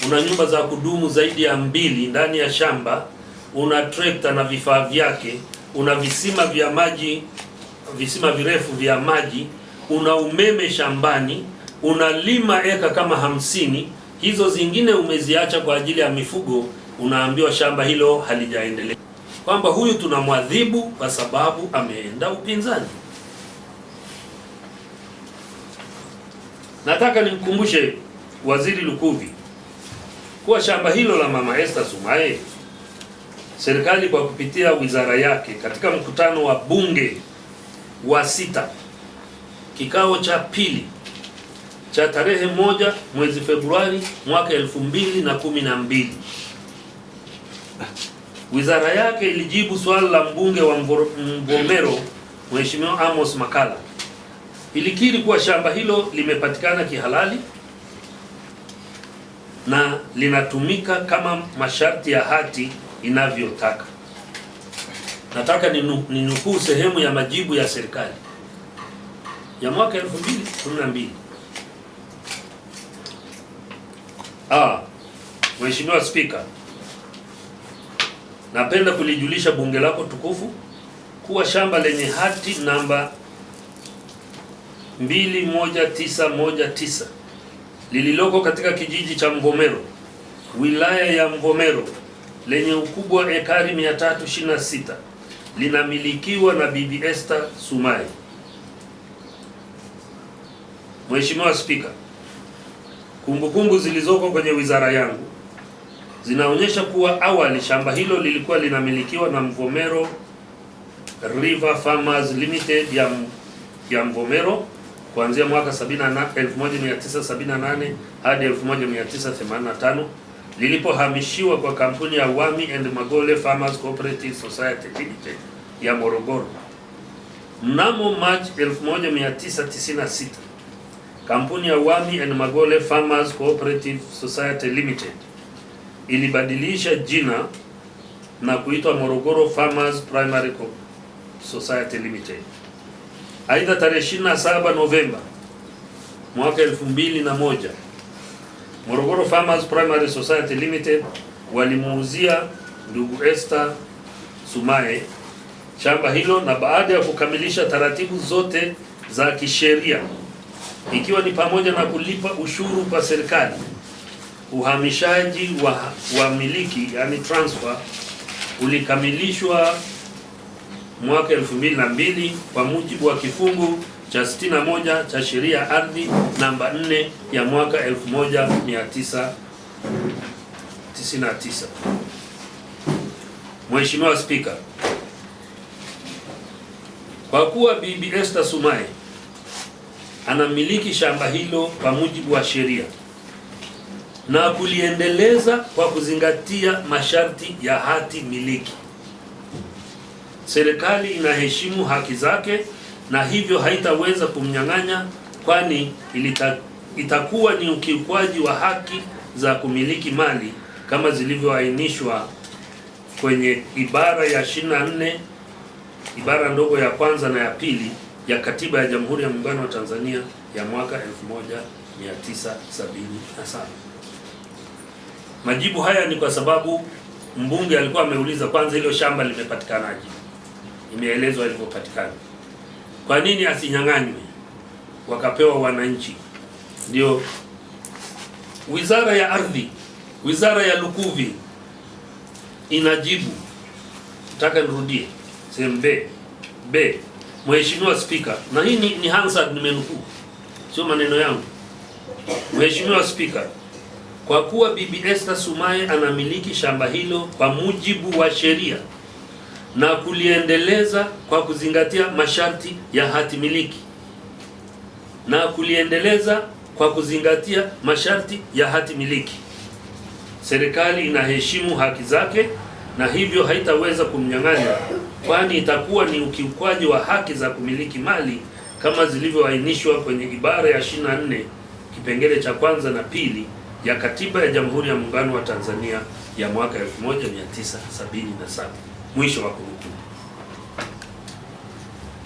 Speaker 1: una nyumba za kudumu zaidi ya 2 ndani ya shamba, una trekta na vifaa vyake, una visima vya maji, visima virefu vya maji, una umeme shambani, unalima eka kama 50, hizo zingine umeziacha kwa ajili ya mifugo, unaambiwa shamba hilo halijaendelea, kwamba huyu tunamwadhibu kwa sababu ameenda upinzani. Nataka nimkumbushe Waziri Lukuvi kuwa shamba hilo la Mama Esther Sumaye, serikali kwa kupitia wizara yake katika mkutano wa bunge wa 6 kikao cha pili cha tarehe 1 mwezi Februari mwaka 2012, wizara yake ilijibu swali la mbunge wa Mvomero Mheshimiwa Amos Makalla. Ilikiri kuwa shamba hilo limepatikana kihalali na linatumika kama masharti ya hati inavyotaka. Nataka ninukuu sehemu ya majibu ya serikali ya mwaka 2012. Mheshimiwa Spika, napenda kulijulisha bunge lako tukufu kuwa shamba lenye hati namba 21919 lililoko katika kijiji cha Mvomero, wilaya ya Mvomero, lenye ukubwa wa ekari 326 linamilikiwa na Bibi Esther Sumaye. Mheshimiwa Spika, kumbukumbu zilizoko kwenye wizara yangu zinaonyesha kuwa awali shamba hilo lilikuwa linamilikiwa na Mvomero River Farmers Limited ya Mvomero kuanzia mwaka 1978 hadi 1985 lilipohamishiwa kwa kampuni ya Wami and Magole Farmers Cooperative Society Limited ya Morogoro. Mnamo March 1996 kampuni ya Wami and Magole Farmers Cooperative Society Limited ilibadilisha jina na kuitwa Morogoro Farmers Primary Society Limited. Aidha, tarehe 27 Novemba mwaka 2001 Morogoro Farmers Primary Society Limited walimuuzia ndugu Esther Sumaye shamba hilo, na baada ya kukamilisha taratibu zote za kisheria ikiwa ni pamoja na kulipa ushuru kwa serikali, uhamishaji wa miliki yani transfer ulikamilishwa mwaka 2002 kwa mujibu wa kifungu cha 61 cha sheria ya ardhi namba 4 ya mwaka 1999. Mheshimiwa Spika, kwa kuwa Bibi Esther Sumaye anamiliki shamba hilo kwa mujibu wa sheria, na kuliendeleza kwa kuzingatia masharti ya hati miliki. Serikali inaheshimu haki zake na hivyo haitaweza kumnyang'anya, kwani itakuwa ni ukiukwaji wa haki za kumiliki mali kama zilivyoainishwa kwenye ibara ya 24 ibara ndogo ya kwanza na ya pili ya Katiba ya Jamhuri ya Muungano wa Tanzania ya mwaka 1977. Majibu haya ni kwa sababu mbunge alikuwa ameuliza kwanza hilo shamba limepatikanaje. Imeelezwa ilivyopatikana. Kwa nini asinyang'anywe wakapewa wananchi? Ndio Wizara ya Ardhi, Wizara ya Lukuvi inajibu. Nataka nirudie sehemu B. Mheshimiwa Spika, na hii ni Hansard nimenukuu, sio maneno yangu. Mheshimiwa Spika, kwa kuwa Bibi Esther Sumaye anamiliki shamba hilo kwa mujibu wa sheria na kuliendeleza kwa kuzingatia masharti ya hati miliki serikali inaheshimu haki zake na hivyo haitaweza kumnyang'anya, kwani itakuwa ni ukiukwaji wa haki za kumiliki mali kama zilivyoainishwa kwenye ibara ya 24 kipengele cha kwanza na pili ya Katiba ya Jamhuri ya Muungano wa Tanzania ya mwaka 1977. Mwisho wa kunukuu.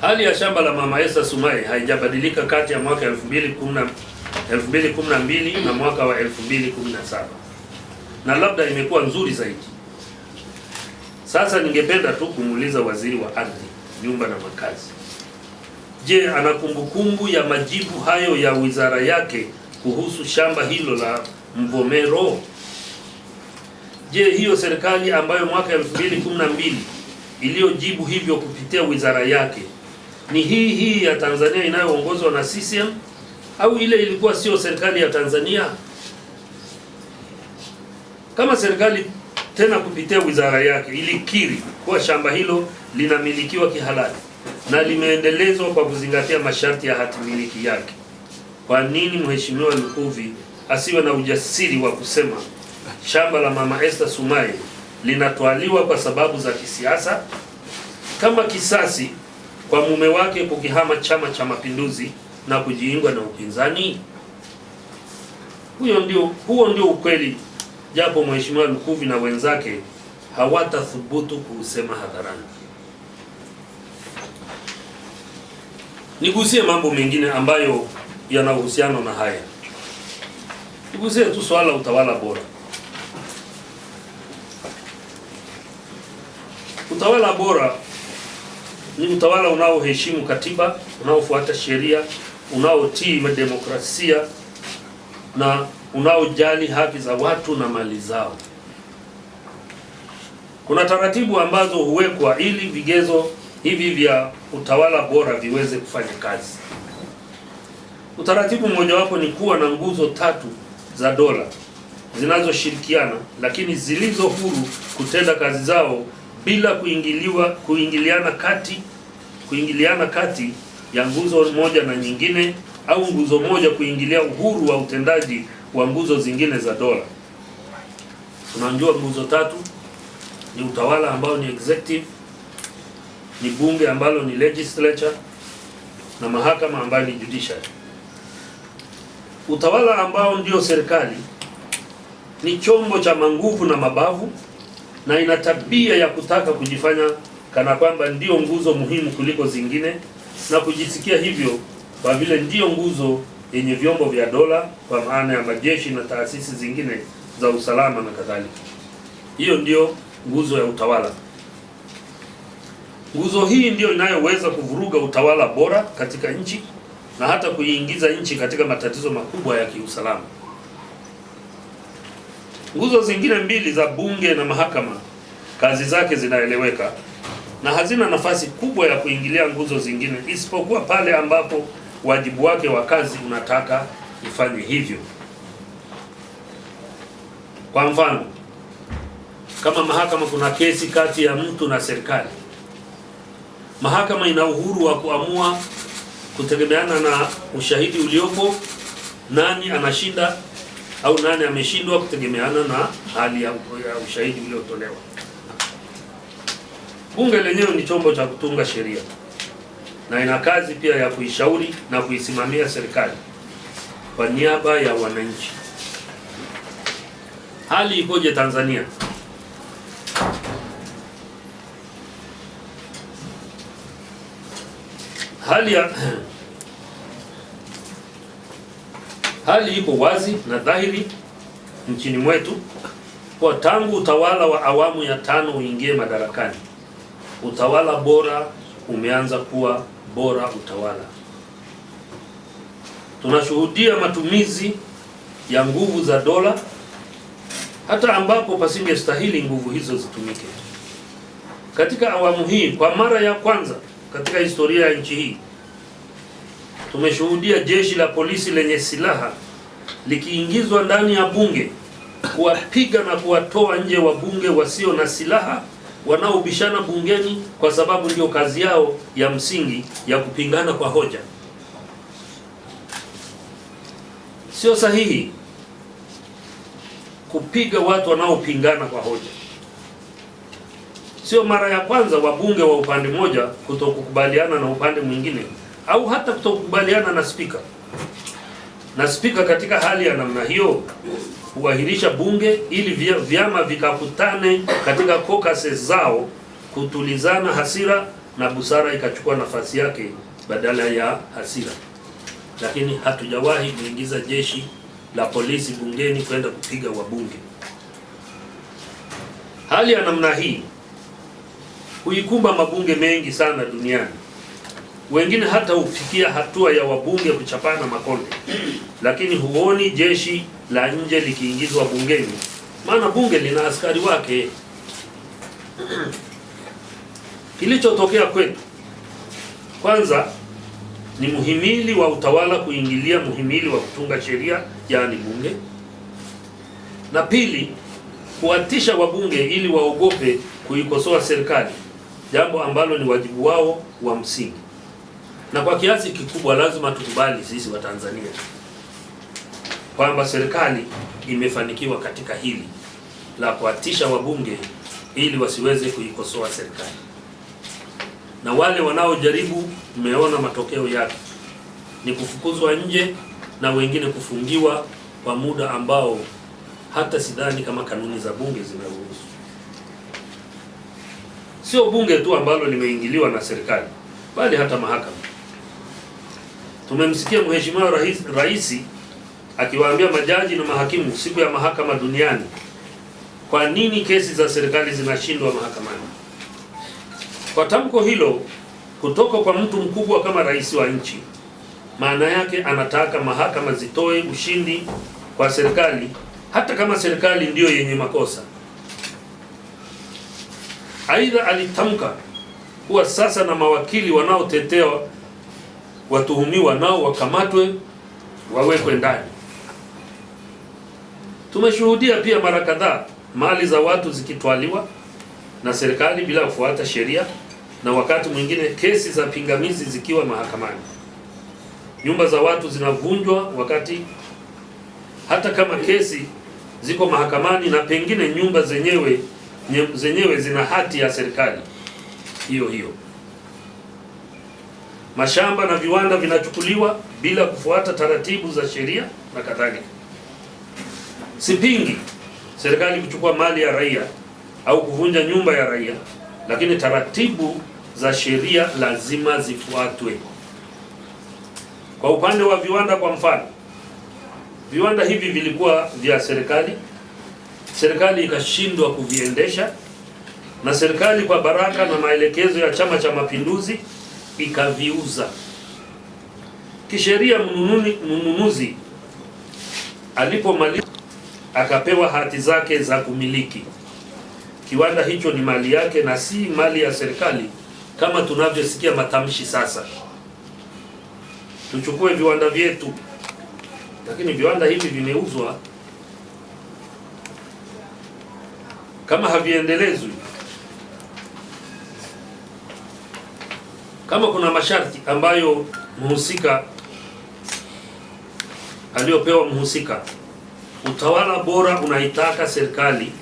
Speaker 1: Hali ya shamba la Mama Esther Sumaye haijabadilika kati ya mwaka 2012 na mwaka wa 2017, na labda imekuwa nzuri zaidi. Sasa ningependa tu kumuuliza Waziri wa Ardhi, Nyumba na Makazi, je, ana kumbukumbu ya majibu hayo ya wizara yake kuhusu shamba hilo la Mvomero? Je, hiyo serikali ambayo mwaka 2012 iliyojibu hivyo kupitia wizara yake ni hii ya Tanzania inayoongozwa na CCM au ile ilikuwa sio serikali ya Tanzania? Kama serikali tena kupitia wizara yake ilikiri kuwa shamba hilo linamilikiwa kihalali na limeendelezwa kwa kuzingatia masharti ya hati miliki yake, kwa nini Mheshimiwa Lukuvi asiwe na ujasiri wa kusema shamba la Mama Esther Sumaye linatwaliwa kwa sababu za kisiasa, kama kisasi kwa mume wake kukihama Chama cha Mapinduzi na kujiunga na upinzani? Huo ndio ukweli, japo Mheshimiwa Lukuvi na wenzake hawatathubutu kuusema hadharani. Nigusie mambo mengine ambayo yana uhusiano na haya. Nigusie tu swala utawala bora. Utawala bora ni utawala unaoheshimu katiba, unaofuata sheria, unaotii demokrasia na unaojali haki za watu na mali zao. Kuna taratibu ambazo huwekwa ili vigezo hivi vya utawala bora viweze kufanya kazi. Utaratibu mmojawapo ni kuwa na nguzo 3 za dola zinazoshirikiana lakini zilizo huru kutenda kazi zao bila kuingiliana kati ya nguzo moja na nyingine, au nguzo moja kuingilia uhuru wa utendaji wa nguzo zingine za dola. Tunajua nguzo 3 ni utawala ambao ni executive, ni bunge ambalo ni legislature, na mahakama ambayo ni judiciary. Utawala ambao ndio serikali ni chombo cha manguvu na mabavu, na ina tabia ya kutaka kujifanya kana kwamba ndio nguzo muhimu kuliko zingine, na kujisikia hivyo kwa vile ndio nguzo yenye vyombo vya dola, kwa maana ya majeshi na taasisi zingine za usalama na kadhalika. Hiyo ndio nguzo ya utawala. Nguzo hii ndio inayoweza kuvuruga utawala bora katika nchi na hata kuiingiza nchi katika matatizo makubwa ya kiusalama. Nguzo zingine mbili za bunge na mahakama, kazi zake zinaeleweka na hazina nafasi kubwa ya kuingilia nguzo zingine, isipokuwa pale ambapo wajibu wake wa kazi unataka ifanye hivyo. Kwa mfano, kama mahakama kuna kesi kati ya mtu na serikali, mahakama ina uhuru wa kuamua kutegemeana na ushahidi uliopo, nani anashinda au nani ameshindwa, kutegemeana na hali ya ushahidi uliotolewa. Bunge lenyewe ni chombo cha kutunga sheria na ina kazi pia ya kuishauri na kuisimamia serikali kwa niaba ya wananchi. Hali ikoje Tanzania? Hali iko wazi na dhahiri nchini mwetu kwa tangu utawala wa awamu ya 5 uingie madarakani, utawala bora umeanza kuwa bora utawala. Tunashuhudia matumizi ya nguvu za dola hata ambapo pasingestahili nguvu hizo zitumike. Katika awamu hii, kwa mara ya kwanza katika historia ya nchi hii, tumeshuhudia jeshi la polisi lenye silaha likiingizwa ndani ya bunge kuwapiga na kuwatoa nje wabunge wasio na silaha wanaobishana bungeni kwa sababu ndio kazi yao ya msingi ya kupingana kwa hoja. Sio sahihi kupiga watu wanaopingana kwa hoja. Sio mara ya kwanza wabunge wa upande moja kutokukubaliana na upande mwingine au hata kutokukubaliana na spika. Na spika katika hali ya namna hiyo huahirisha bunge ili vyama vikakutane katika caucuses zao kutulizana hasira na busara ikachukua nafasi yake badala ya hasira. Lakini hatujawahi kuingiza jeshi la polisi bungeni kwenda kupiga wabunge. Hali ya namna hii huikumba mabunge mengi sana duniani. Wengine hata hufikia hatua ya wabunge kuchapana makonde, lakini huoni jeshi la nje likiingizwa bungeni, maana bunge lina askari wake. Kilichotokea kwetu, kwanza ni muhimili wa utawala kuingilia muhimili wa kutunga sheria, yaani bunge, na pili kuwatisha wabunge ili waogope kuikosoa serikali, jambo ambalo ni wajibu wao wa msingi. Na kwa kiasi kikubwa lazima tukubali sisi wa Tanzania kwamba serikali imefanikiwa katika hili la kuwatisha wabunge ili wasiweze kuikosoa serikali. Na wale wanaojaribu, mmeona matokeo yake ni kufukuzwa nje na wengine kufungiwa kwa muda ambao hata sidhani kama kanuni za bunge zinaruhusu. Sio bunge tu ambalo limeingiliwa na serikali, bali hata mahakama. Tumemsikia Mheshimiwa Rais akiwaambia majaji na mahakimu siku ya mahakama duniani, kwa nini kesi za serikali zinashindwa mahakamani? Kwa tamko hilo kutoka kwa mtu mkubwa kama rais wa nchi, maana yake anataka mahakama zitoe ushindi kwa serikali hata kama serikali ndiyo yenye makosa. Aidha, alitamka kuwa sasa na mawakili wanaotetea watuhumiwa nao wakamatwe, wawekwe ndani. Tumeshuhudia pia mara kadhaa mali za watu zikitwaliwa na serikali bila kufuata sheria, na wakati mwingine kesi za pingamizi zikiwa mahakamani. Nyumba za watu zinavunjwa wakati hata kama kesi ziko mahakamani na pengine nyumba zenyewe zina hati ya serikali hiyo hiyo. Mashamba na viwanda vinachukuliwa bila kufuata taratibu za sheria na kadhalika. Sipingi serikali kuchukua mali ya raia au kuvunja nyumba ya raia, lakini taratibu za sheria lazima zifuatwe. Kwa upande wa viwanda, kwa mfano, viwanda hivi vilikuwa vya serikali, serikali ikashindwa kuviendesha, na serikali kwa baraka na maelekezo ya Chama cha Mapinduzi ikaviuza. Kisheria mnunuzi alipomaliza akapewa hati zake za kumiliki. Kiwanda hicho ni mali yake na si mali ya serikali kama tunavyosikia matamshi sasa. Tuchukue viwanda vyetu, lakini viwanda hivi vimeuzwa. Kama haviendelezwi, kama kuna masharti ambayo mhusika aliyopewa mhusika Utawala bora unaitaka serikali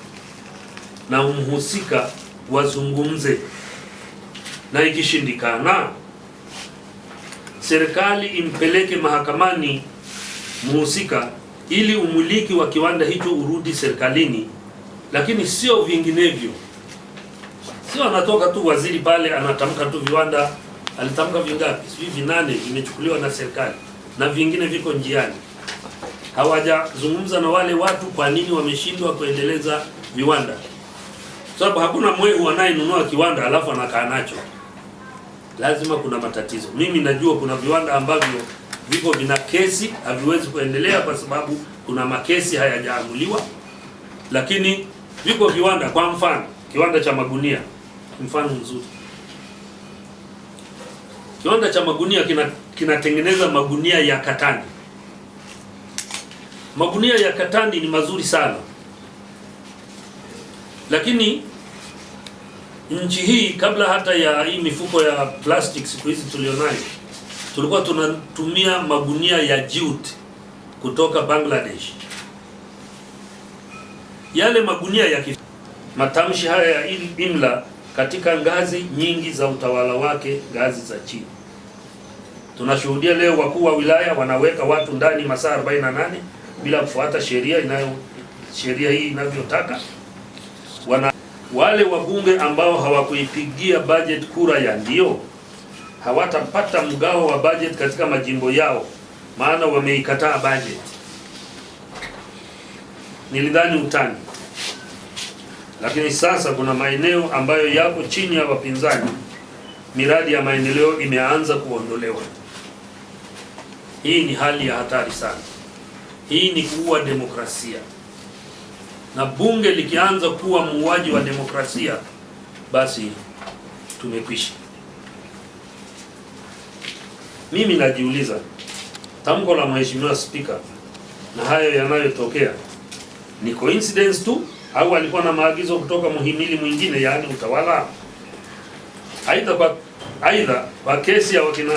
Speaker 1: na mhusika wazungumze, na ikishindikana serikali impeleke mahakamani mhusika ili umiliki wa kiwanda hicho urudi serikalini, lakini sio vinginevyo. Sio anatoka tu waziri pale anatamka tu viwanda, alitamka vingapi? Sijui 8 vimechukuliwa na serikali na vingine viko njiani. Hawajazungumza na wale watu kwa nini wameshindwa kuendeleza viwanda. Sababu hakuna mwehu anayenunua kiwanda alafu anakaa nacho. Lazima kuna matatizo. Mimi najua kuna viwanda ambavyo viko vina kesi, haviwezi kuendelea kwa sababu kuna makesi hayajaamuliwa. Lakini viko viwanda, kwa mfano kiwanda cha magunia, mfano mzuri. Kiwanda cha magunia kinatengeneza magunia ya katani. Magunia ya katani ni mazuri sana. Lakini nchi hii kabla hata ya hii mifuko ya plastic siku hizi tulionayo, tulikuwa tunatumia magunia ya jute kutoka Bangladesh. Yale magunia ya matamshi haya ya imla katika ngazi nyingi za utawala wake, ngazi za chini. Tunashuhudia leo wakuu wa wilaya wanaweka watu ndani masaa 48 bila kufuata sheria hii inavyotaka. Wale wabunge ambao hawakuipigia budget kura ya ndio hawatapata mgao wa budget katika majimbo yao, maana wameikataa budget. Nilidhani utani, lakini sasa kuna maeneo ambayo yako chini ya wapinzani, miradi ya maendeleo imeanza kuondolewa. Hii ni hali ya hatari sana. Hii ni kuua demokrasia, na bunge likianza kuwa muuaji wa demokrasia, basi tumekwisha. Mimi najiuliza, tamko la Mheshimiwa Spika na hayo yanayotokea ni coincidence tu au alikuwa na maagizo kutoka muhimili mwingine, yaani utawala? Aidha kwa kesi ya wakina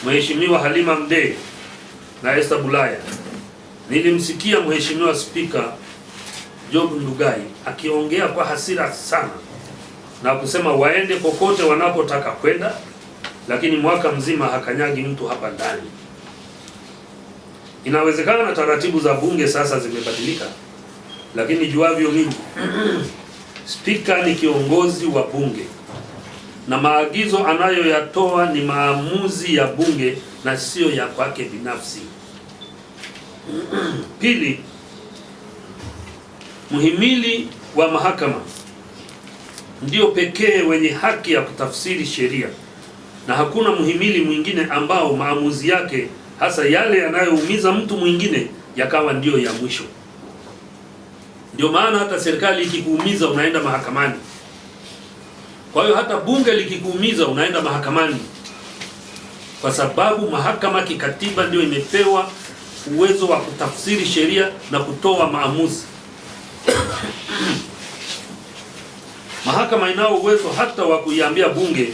Speaker 1: Mheshimiwa Halima Mdee na Esther Bulaya, nilimsikia Mheshimiwa Spika Job Ndugai akiongea kwa hasira sana na kusema waende kokote wanapotaka kwenda, lakini mwaka mzima hakanyagi mtu hapa ndani. Inawezekana taratibu za bunge sasa zimebadilika, lakini juavyo mimi Spika ni kiongozi wa bunge na maagizo anayoyatoa ni maamuzi ya bunge na sio ya kwake binafsi. Pili, muhimili wa mahakama ndio pekee wenye haki ya kutafsiri sheria, na hakuna muhimili mwingine ambao maamuzi yake, hasa yale yanayoumiza mtu mwingine, yakawa ndio ya mwisho. Ndio maana hata serikali ikikuumiza unaenda mahakamani. Kwa hiyo hata bunge likikuumiza unaenda mahakamani, kwa sababu mahakama kikatiba ndio imepewa uwezo wa kutafsiri sheria na kutoa maamuzi. Mahakama inao uwezo hata wa kuiambia bunge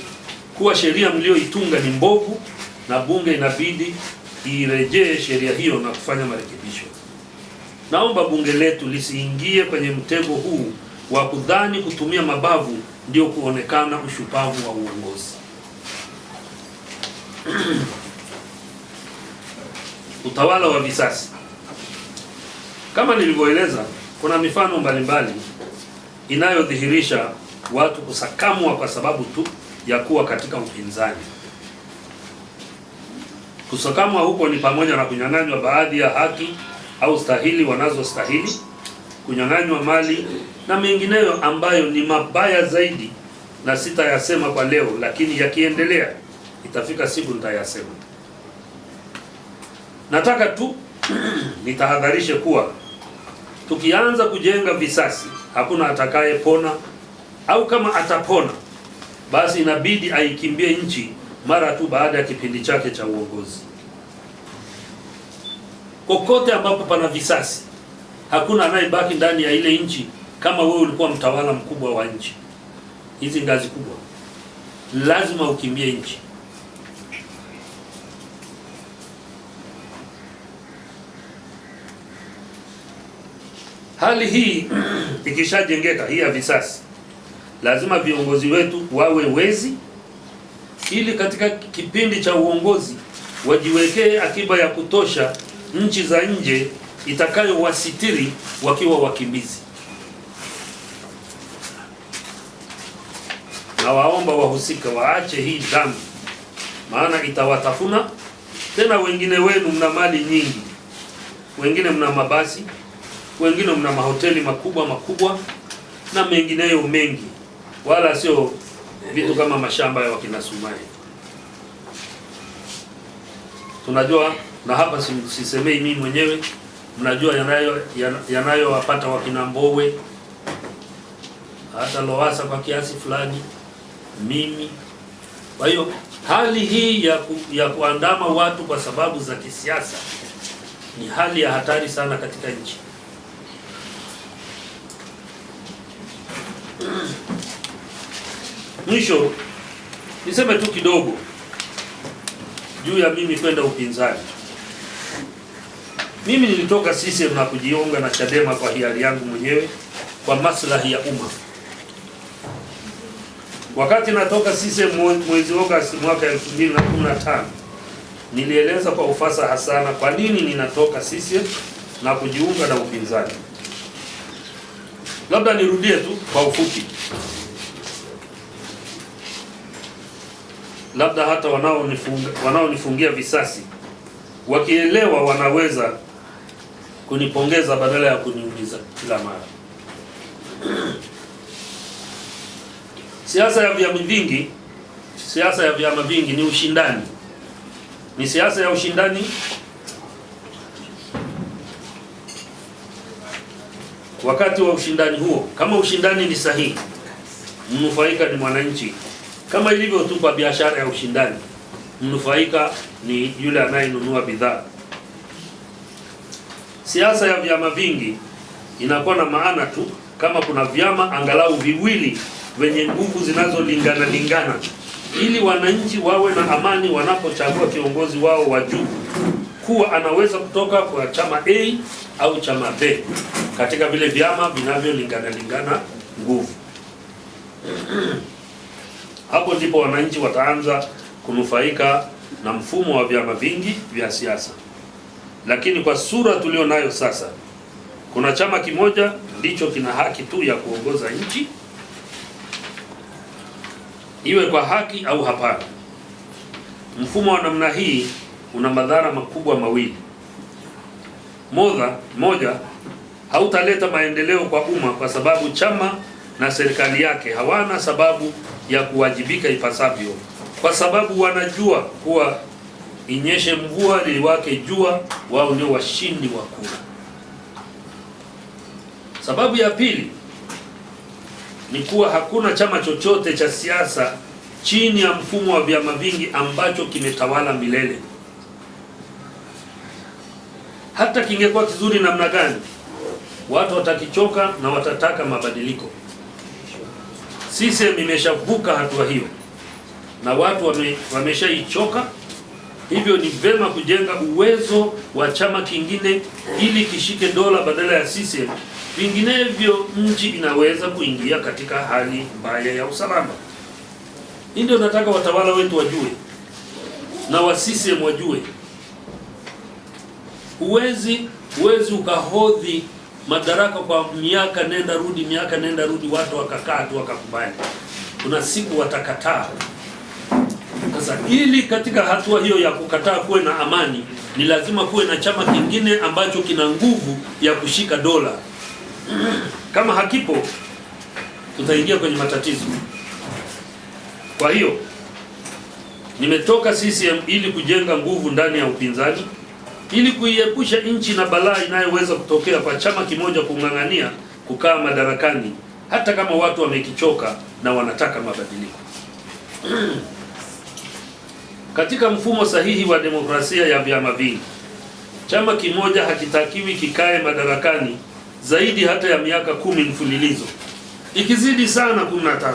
Speaker 1: kuwa sheria mlioitunga ni mbovu, na bunge inabidi irejee sheria hiyo na kufanya marekebisho. Naomba bunge letu lisiingie kwenye mtego huu wa kudhani kutumia mabavu ndio kuonekana ushupavu wa uongozi. Utawala wa visasi. Kama nilivyoeleza, kuna mifano mbalimbali inayodhihirisha watu kusakamwa kwa sababu tu ya kuwa katika upinzani. Kusakamwa huko ni pamoja na kunyang'anywa baadhi ya haki au stahili wanazostahili, kunyang'anywa mali na mengineyo ambayo ni mabaya zaidi, na sitayasema kwa leo, lakini yakiendelea itafika siku nitayasema. Nataka tu nitahadharishe kuwa tukianza kujenga visasi hakuna atakayepona, au kama atapona basi inabidi aikimbie nchi mara tu baada ya kipindi chake cha uongozi. Kokote ambapo pana visasi hakuna anayebaki ndani ya ile nchi. Kama wewe ulikuwa mtawala mkubwa wa nchi, hizi ngazi kubwa, lazima ukimbie nchi. Hali hii ikishajengeka, hii ya visasi, lazima viongozi wetu wawe wezi, ili katika kipindi cha uongozi wajiwekee akiba ya kutosha nchi za nje itakayowasitiri wakiwa wakimbizi. Na waomba wahusika waache hii dhambi, maana itawatafuna. Tena wengine wenu mna mali nyingi, wengine mna mabasi, wengine mna mahoteli makubwa makubwa na mengineyo mengi, wala sio vitu kama mashamba ya wakina Sumai. Tunajua, na hapa sisemei mimi mwenyewe, mnajua yanayowapata wakina Mbowe, hata Lowassa kwa kiasi fulani, mimi. Kwa hiyo hali hii ya kuandama watu kwa sababu za kisiasa ni hali ya hatari sana katika nchi. Mwisho niseme tu kidogo juu ya mimi kwenda upinzani. Mimi nilitoka CCM na kujiunga na Chadema kwa hiari yangu mwenyewe kwa maslahi ya umma. Wakati natoka CCM mwezi Agosti mwaka 2015, nilieleza kwa ufasaha sana kwa nini ninatoka CCM na kujiunga na upinzani. Labda nirudie tu kwa ufupi, labda hata wanaonifungia visasi wakielewa wanaweza kunipongeza badala ya kuniumiza kila mara. Siasa ya vyama vingi ni ushindani. Ni siasa ya ushindani. Wakati wa ushindani huo, kama ushindani ni sahihi, mnufaika ni mwananchi. Kama ilivyo tu kwa biashara ya ushindani, mnufaika ni yule anayenunua bidhaa. Siasa ya vyama vingi inakuwa na maana tu kama kuna vyama angalau viwili wenye nguvu zinazolingana, ili wananchi wawe na amani wanapochagua kiongozi wao wa juu, kuwa anaweza kutoka kwa chama A au chama B katika vile vyama vinavyolingana nguvu. Hapo ndipo wananchi wataanza kunufaika na mfumo wa vyama vingi vya siasa. Lakini kwa sura tulio nayo sasa, kuna chama kimoja ndicho kina haki tu ya kuongoza nchi, iwe kwa haki au hapana. Mfumo wa namna hii una madhara makubwa mawili. Moja, hautaleta maendeleo kwa umma kwa sababu chama na serikali yake hawana sababu ya kuwajibika ipasavyo, kwa sababu wanajua kuwa inyeshe mvua liwake jua, wao ndio washindi wa kura. Sababu ya pili ni kuwa hakuna chama chochote cha siasa chini ya mfumo wa vyama vingi ambacho kimetawala milele. Hata kingekuwa kizuri namna gani, watu watakichoka na watataka mabadiliko. CCM imeshavuka hatua hiyo na watu wameshaichoka. Hivyo ni vema kujenga uwezo wa chama kingine ili kishike dola badala ya CCM. Vinginevyo nchi inaweza kuingia katika hali mbaya ya usalama. Hii ndio nataka watawala wetu wajue na wa CCM wajue. Huwezi ukahodhi madaraka kwa miaka nenda rudi, watu wakakaa tu wakakubali. Kuna siku watakataa. Sasa ili katika hatua hiyo ya kukataa kuwe na amani, ni lazima kuwe na chama kingine ambacho kina nguvu ya kushika dola. Kama hakipo, tutaingia kwenye matatizo. Kwa hiyo nimetoka CCM ili kujenga nguvu ndani ya upinzani, ili kuiepusha nchi na balaa inayoweza kutokea kwa chama kimoja kung'ang'ania kukaa madarakani hata kama watu wamekichoka na wanataka mabadiliko. Katika mfumo sahihi wa demokrasia ya vyama vingi, chama kimoja hakitakiwi kikae madarakani zaidi hata ya miaka 10 mfululizo, ikizidi sana 15.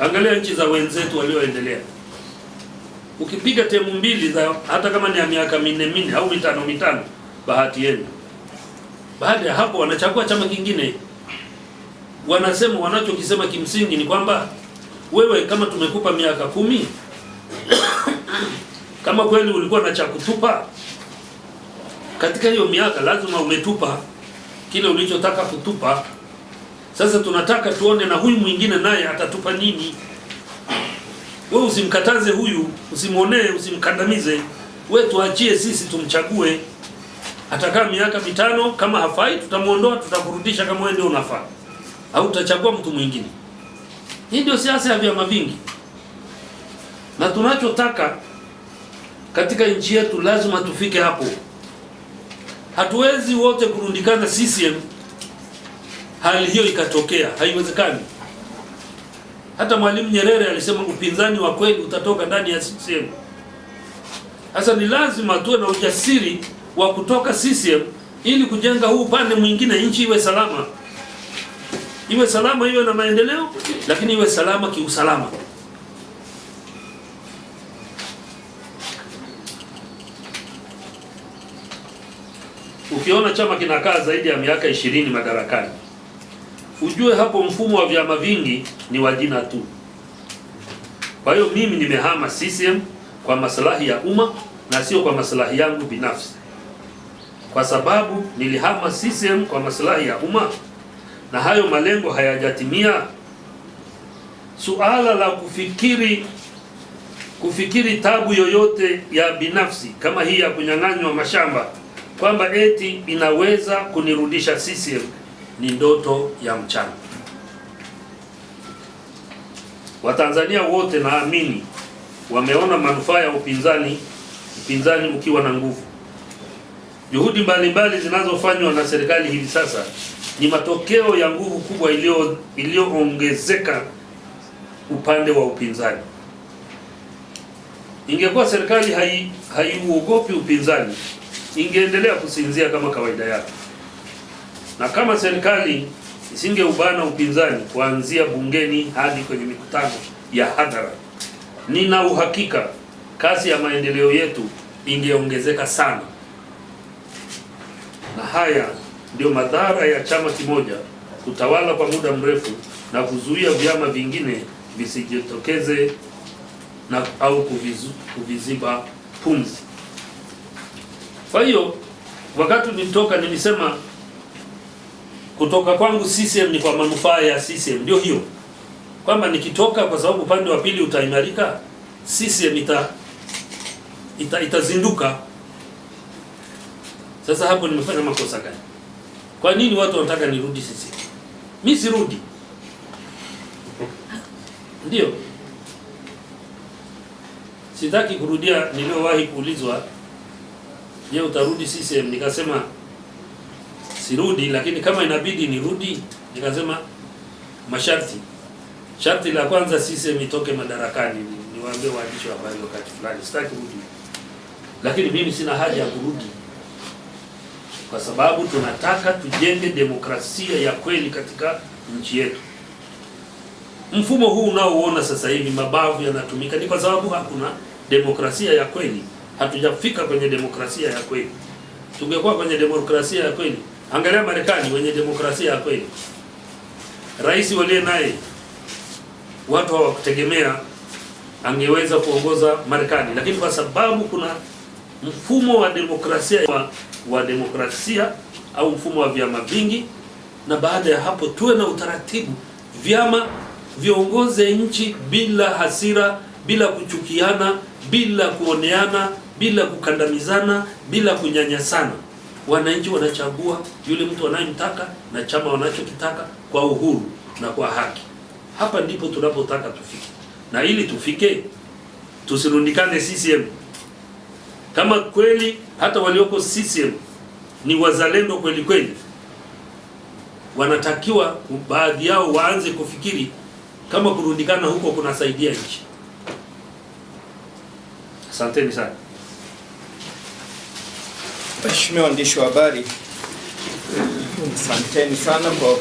Speaker 1: Angalia nchi za wenzetu walioendelea. Ukipiga temu mbili za hata kama ni ya miaka 4 au 5, bahati yenu. Baada ya hapo wanachagua chama kingine. Wanasema, wanachokisema kimsingi ni kwamba wewe kama tumekupa miaka 10 kama kweli ulikuwa na cha kutupa katika hiyo miaka, lazima umetupa kile ulichotaka kutupa. Sasa tunataka tuone na huyu mwingine naye atatupa nini. Wewe usimkataze huyu, usimuonee, usimkandamize. Wewe tuachie sisi tumchague. Atakaa miaka 5, kama hafai tutamuondoa, tutakurudisha kama wewe ndio unafaa. Au tutachagua mtu mwingine. Hii ndio siasa ya vyama vingi. Na tunachotaka katika nchi yetu lazima tufike hapo. Hatuwezi wote kurundikana CCM hali hiyo ikatokea, haiwezekani. Hata Mwalimu Nyerere alisema upinzani wa kweli utatoka ndani ya CCM. Sasa ni lazima tuwe na ujasiri wa kutoka CCM ili kujenga huu upande mwingine, nchi iwe salama. Iwe salama, iwe na maendeleo, lakini iwe salama kiusalama. Ukiona chama kinakaa zaidi ya miaka 20 madarakani, ujue hapo mfumo wa vyama vingi ni wa jina tu. Kwa hiyo mimi nimehama CCM kwa maslahi ya umma na sio kwa maslahi yangu binafsi. Kwa sababu nilihama CCM kwa maslahi ya umma na hayo malengo hayajatimia, suala la kufikiri tabu yoyote ya binafsi kama hii ya kunyang'anywa mashamba kwamba eti inaweza kunirudisha CCM ni ndoto ya mchana. Watanzania wote naamini wameona manufaa ya upinzani ukiwa na nguvu. Juhudi mbalimbali zinazofanywa na serikali hivi sasa ni matokeo ya nguvu kubwa iliyoongezeka upande wa upinzani. Ingekuwa serikali haiuogopi upinzani, ingeendelea kusinzia kama kawaida yake. Na kama serikali isingeubana upinzani kuanzia bungeni hadi kwenye mikutano ya hadhara, nina uhakika kasi ya maendeleo yetu ingeongezeka sana. Na haya ndio madhara ya chama kimoja kutawala kwa muda mrefu na kuzuia vyama vingine visijitokeze au kuviziba pumzi. Kwa hiyo wakati nilitoka nilisema kutoka kwangu CCM ni kwa manufaa ya CCM. Ndio hiyo kwamba nikitoka, kwa sababu upande wa pili utaimarika, CCM itazinduka. Sasa hapo nimefanya makosa gani? Kwa nini watu wanataka nirudi CCM? Mimi sirudi. Ndio, sitaki kurudia niliowahi kuulizwa, je, utarudi CCM? Nikasema sirudi, lakini kama inabidi nirudi, nikasema masharti. Sharti la kwanza, CCM itoke madarakani. Niwaambie waandishi wa habari wakati fulani, sitaki kurudi. Lakini mimi sina haja ya kurudi, kwa sababu tunataka tujenge demokrasia ya kweli katika nchi yetu. Mfumo huu unaoona sasa hivi mabavu yanatumika ni kwa sababu hakuna demokrasia ya kweli. Hatujafika kwenye demokrasia ya kweli. Tungekuwa kwenye demokrasia ya kweli, angalia Marekani wenye demokrasia ya kweli. Rais waliye naye watu hawakutegemea angeweza kuongoza Marekani, lakini kwa sababu kuna mfumo wa demokrasia au mfumo wa vyama vingi, na baada ya hapo tuwe na utaratibu, vyama viongoze nchi bila hasira, bila kuchukiana, bila kuoneana, bila kukandamizana, bila kunyanyasana. Wananchi wanachagua yule mtu wanayemtaka na chama wanachokitaka kwa uhuru na kwa haki. Hapa ndipo tunapotaka tufike. Na ili tufike, tusirundikane CCM. Kama kweli hata walioko CCM ni wazalendo kweli kweli, wanatakiwa baadhi yao waanze kufikiri kama kurundikana huko kunasaidia nchi. Asanteni sana.
Speaker 3: Mheshimiwa waandishi wa habari, asanteni sana kwa